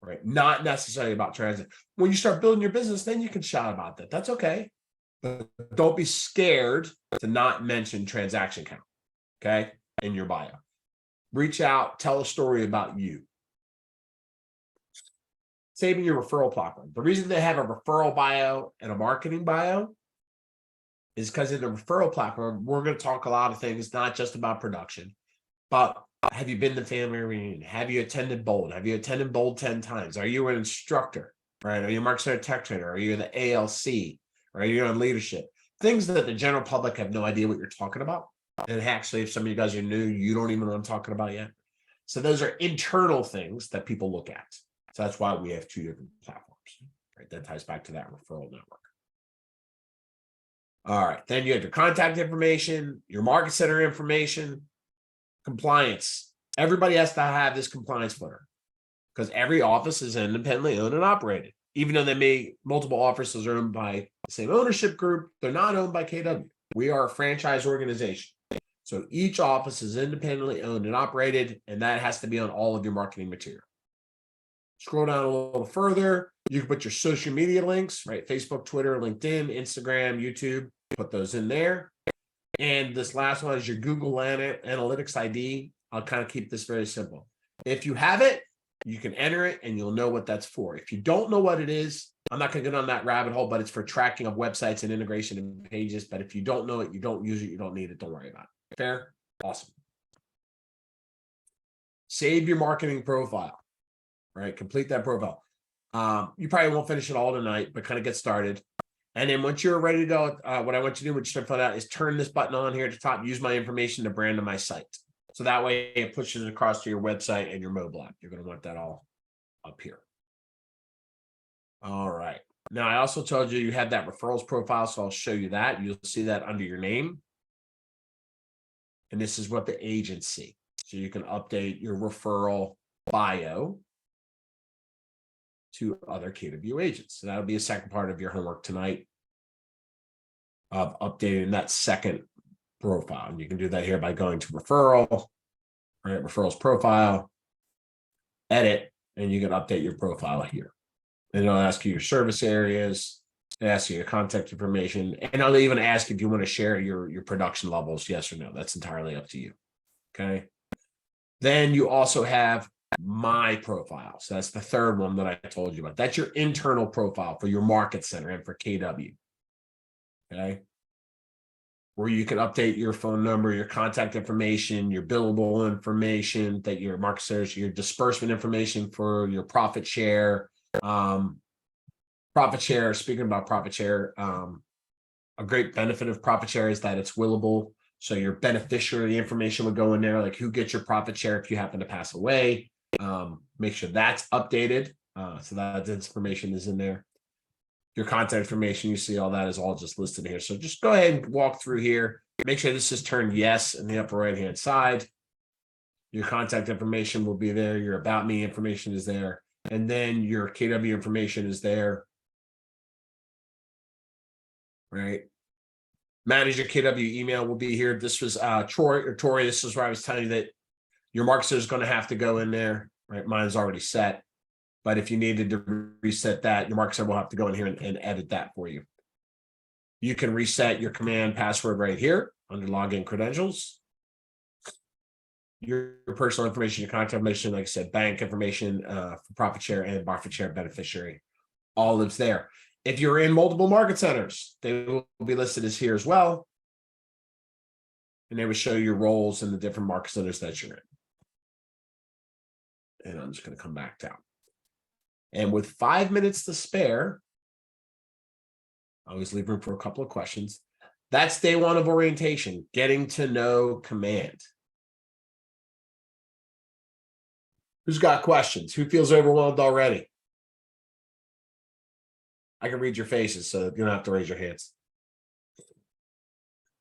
[SPEAKER 1] right? Not necessarily about transactions. When you start building your business, then you can shout about that. That's okay. But don't be scared to not mention transaction count, okay, in your bio. Reach out, tell a story about you. Saving your referral platform. The reason they have a referral bio and a marketing bio is because in the referral platform, we're going to talk a lot of things, not just about production, but have you been to family reunion? Have you attended Bold? Have you attended Bold 10 times? Are you an instructor, right? Are you a Market Center Tech Trainer? Are you in the ALC? Are you on leadership? Things that the general public have no idea what you're talking about. And actually, if some of you guys are new, you don't even know what I'm talking about yet. So those are internal things that people look at. So that's why we have 2 different platforms, right? That ties back to that referral network. All right, then you have your contact information, your market center information, compliance. Everybody has to have this compliance footer because every office is independently owned and operated. Even though they may multiple offices are owned by the same ownership group, they're not owned by KW. We are a franchise organization. So each office is independently owned and operated, and that has to be on all of your marketing material. Scroll down a little further, you can put your social media links, right? Facebook, Twitter, LinkedIn, Instagram, YouTube, put those in there. And this last one is your Google Analytics ID. I'll kind of keep this very simple. If you have it, you can enter it and you'll know what that's for. If you don't know what it is, I'm not going to get on that rabbit hole, but it's for tracking of websites and integration and pages. But if you don't know it, you don't use it, you don't need it, don't worry about it. Fair? Awesome. Save your marketing profile, right? Complete that profile. You probably won't finish it all tonight, but kind of get started. And then once you're ready to go, what I want you to do, what you should find out is turn this button on here at the top, use my information to brand to my site. So that way it pushes it across to your website and your mobile app. You're going to want that all up here. All right. Now, I also told you had that referrals profile, so I'll show you that. You'll see that under your name. And this is what the agents see. So you can update your referral bio to other KW agents. So that'll be a second part of your homework tonight of updating that second profile. And you can do that here by going to referral, right? Referrals profile, edit, and you can update your profile here. And it'll ask you your service areas, it'll ask you your contact information, and I'll even ask if you want to share your production levels, yes or no. That's entirely up to you. Okay. Then you also have my profile. So that's the third one that I told you about. That's your internal profile for your market center and for KW. Okay. Where you can update your phone number, your contact information, your billable information, that your market centers, your disbursement information for your profit share. Profit share, speaking about profit share, a great benefit of profit share is that it's willable. So your beneficiary information would go in there, like who gets your profit share if you happen to pass away. Make sure that's updated. So that information is in there. Your contact information, you see all that is all just listed here. So just go ahead and walk through here. Make sure this is turned yes in the upper right-hand side. Your contact information will be there. Your about me information is there. And then your KW information is there. Right. Manage your KW email will be here. This was Tori. This is where I was telling you that your marketer is going to have to go in there. Right. Mine's already set. But if you needed to reset that, your marketer will have to go in here and edit that for you. You can reset your command password right here under login credentials. Your personal information, your contact information, like I said, bank information for profit share and profit share beneficiary, all lives there. If you're in multiple market centers, they will be listed as here as well. And they will show your roles in the different market centers that you're in. And I'm just going to come back down. And with 5 minutes to spare, I always leave room for a couple of questions. That's day one of orientation, getting to know command. Who's got questions? Who feels overwhelmed already? I can read your faces, so you don't have to raise your hands.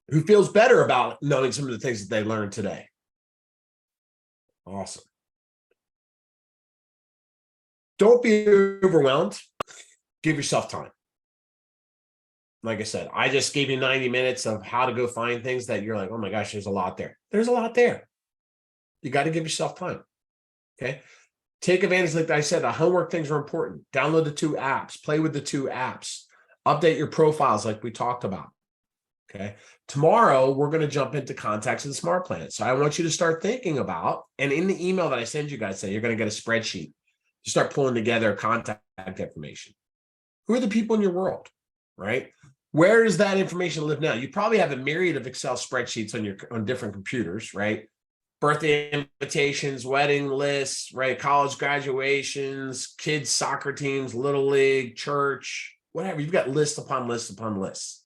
[SPEAKER 1] Who feels better about knowing some of the things that they learned today? Awesome. Don't be overwhelmed. Give yourself time. Like I said, I just gave you 90 minutes of how to go find things that you're like, oh my gosh, there's a lot there. There's a lot there. You got to give yourself time. Okay. Take advantage, like I said, the homework things are important. Download the 2 apps, play with the 2 apps, update your profiles like we talked about. Okay. Tomorrow, we're going to jump into contacts and smart plans. So I want you to start thinking about, and in the email that I send you guys, say you're going to get a spreadsheet. You start pulling together contact information. Who are the people in your world, right? Where does that information live now? You probably have a myriad of Excel spreadsheets on different computers, right? birthday invitations, wedding lists, right? College graduations, kids' soccer teams, little league, church, whatever. You've got list upon list upon lists.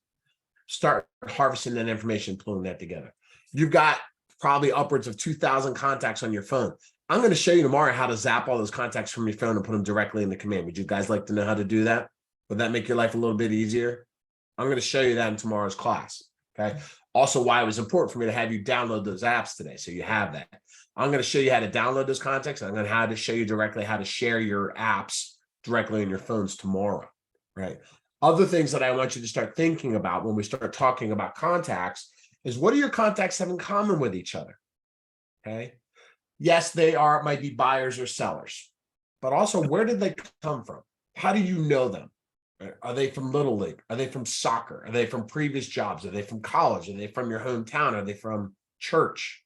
[SPEAKER 1] Start harvesting that information, pulling that together. You've got probably upwards of 2,000 contacts on your phone. I'm going to show you tomorrow how to zap all those contacts from your phone and put them directly in the command. Would you guys like to know how to do that? Would that make your life a little bit easier? I'm going to show you that in tomorrow's class. Okay. Also, why it was important for me to have you download those apps today. So you have that. I'm going to show you how to download those contacts. I'm going to show you directly how to share your apps directly on your phones tomorrow. Right. Other things that I want you to start thinking about when we start talking about contacts is, what do your contacts have in common with each other? Okay. Yes, they might be buyers or sellers, but also, where did they come from? How do you know them? Are they from Little League? Are they from soccer? Are they from previous jobs? Are they from college? Are they from your hometown? Are they from church?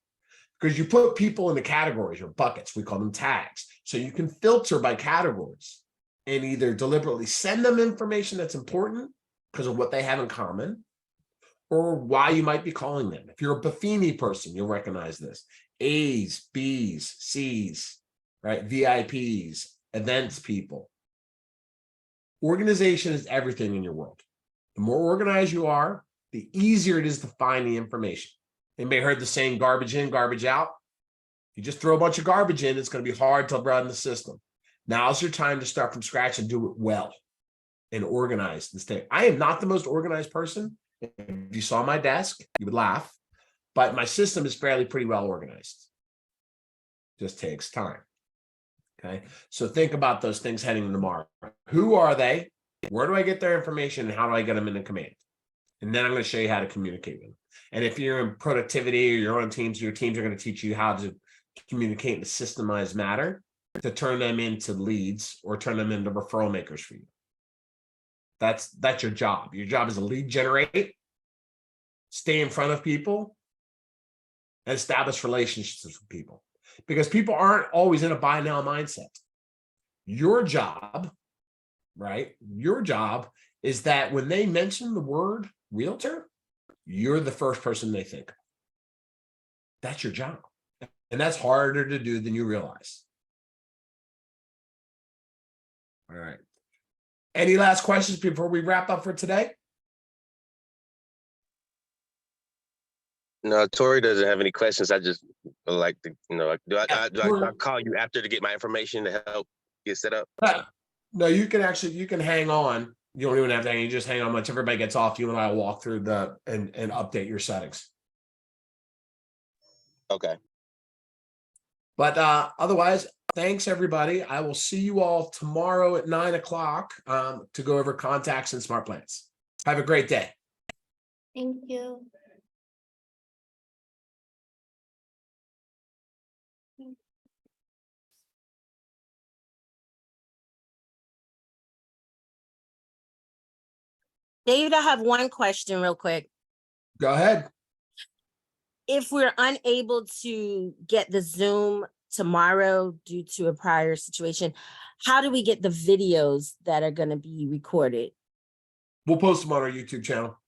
[SPEAKER 1] Because you put people into categories or buckets, we call them tags. So you can filter by categories and either deliberately send them information that's important because of what they have in common, or why you might be calling them. If you're a Buffini person, you'll recognize this. A's, B's, C's, right? VIPs, events people. Organization is everything in your world. The more organized you are, the easier it is to find the information. Anybody heard the saying, garbage in, garbage out? You just throw a bunch of garbage in, it's going to be hard to run the system. Now's your time to start from scratch and do it well and organize this thing. I am not the most organized person. If you saw my desk, you would laugh, but my system is pretty well organized. Just takes time. Okay. So think about those things heading into tomorrow. Who are they? Where do I get their information? And how do I get them into command? And then I'm going to show you how to communicate with them. And if you're in productivity or you're on teams, your teams are going to teach you how to communicate in a systemized manner to turn them into leads or turn them into referral makers for you. That's your job. Your job is to lead generate, stay in front of people, and establish relationships with people. Because people aren't always in a buy now mindset. Your job, right? Your job is that when they mention the word realtor, you're the first person they think of. That's your job. And that's harder to do than you realize. All right. Any last questions before we wrap up for today?
[SPEAKER 4] No, Tori doesn't have any questions. I just like to, do I call you after to get my information to help get set up?
[SPEAKER 1] No, you can hang on. You don't even have to hang. You just hang on. Once everybody gets off, you and I will walk through and update your settings.
[SPEAKER 4] Okay.
[SPEAKER 1] But otherwise, thanks everybody. I will see you all tomorrow at 9 o'clock to go over contacts and smart plans. Have a great day.
[SPEAKER 3] Thank you.
[SPEAKER 7] David, I have one question real quick.
[SPEAKER 1] Go ahead.
[SPEAKER 7] If we're unable to get the Zoom tomorrow due to a prior situation, how do we get the videos that are going to be recorded?
[SPEAKER 1] We'll post them on our YouTube channel.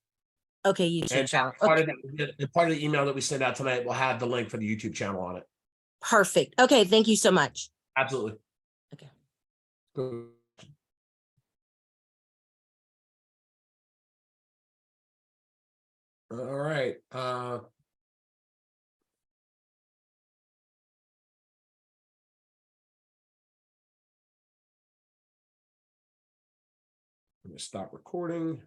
[SPEAKER 7] Okay, YouTube
[SPEAKER 1] And
[SPEAKER 7] channel.
[SPEAKER 1] part
[SPEAKER 7] Okay,
[SPEAKER 1] of the email that we send out tonight will have the link for the YouTube channel on it.
[SPEAKER 7] perfect. Okay, thank you so much.
[SPEAKER 1] Absolutely.
[SPEAKER 7] Okay.
[SPEAKER 1] Good. All right. I'm going to stop recording.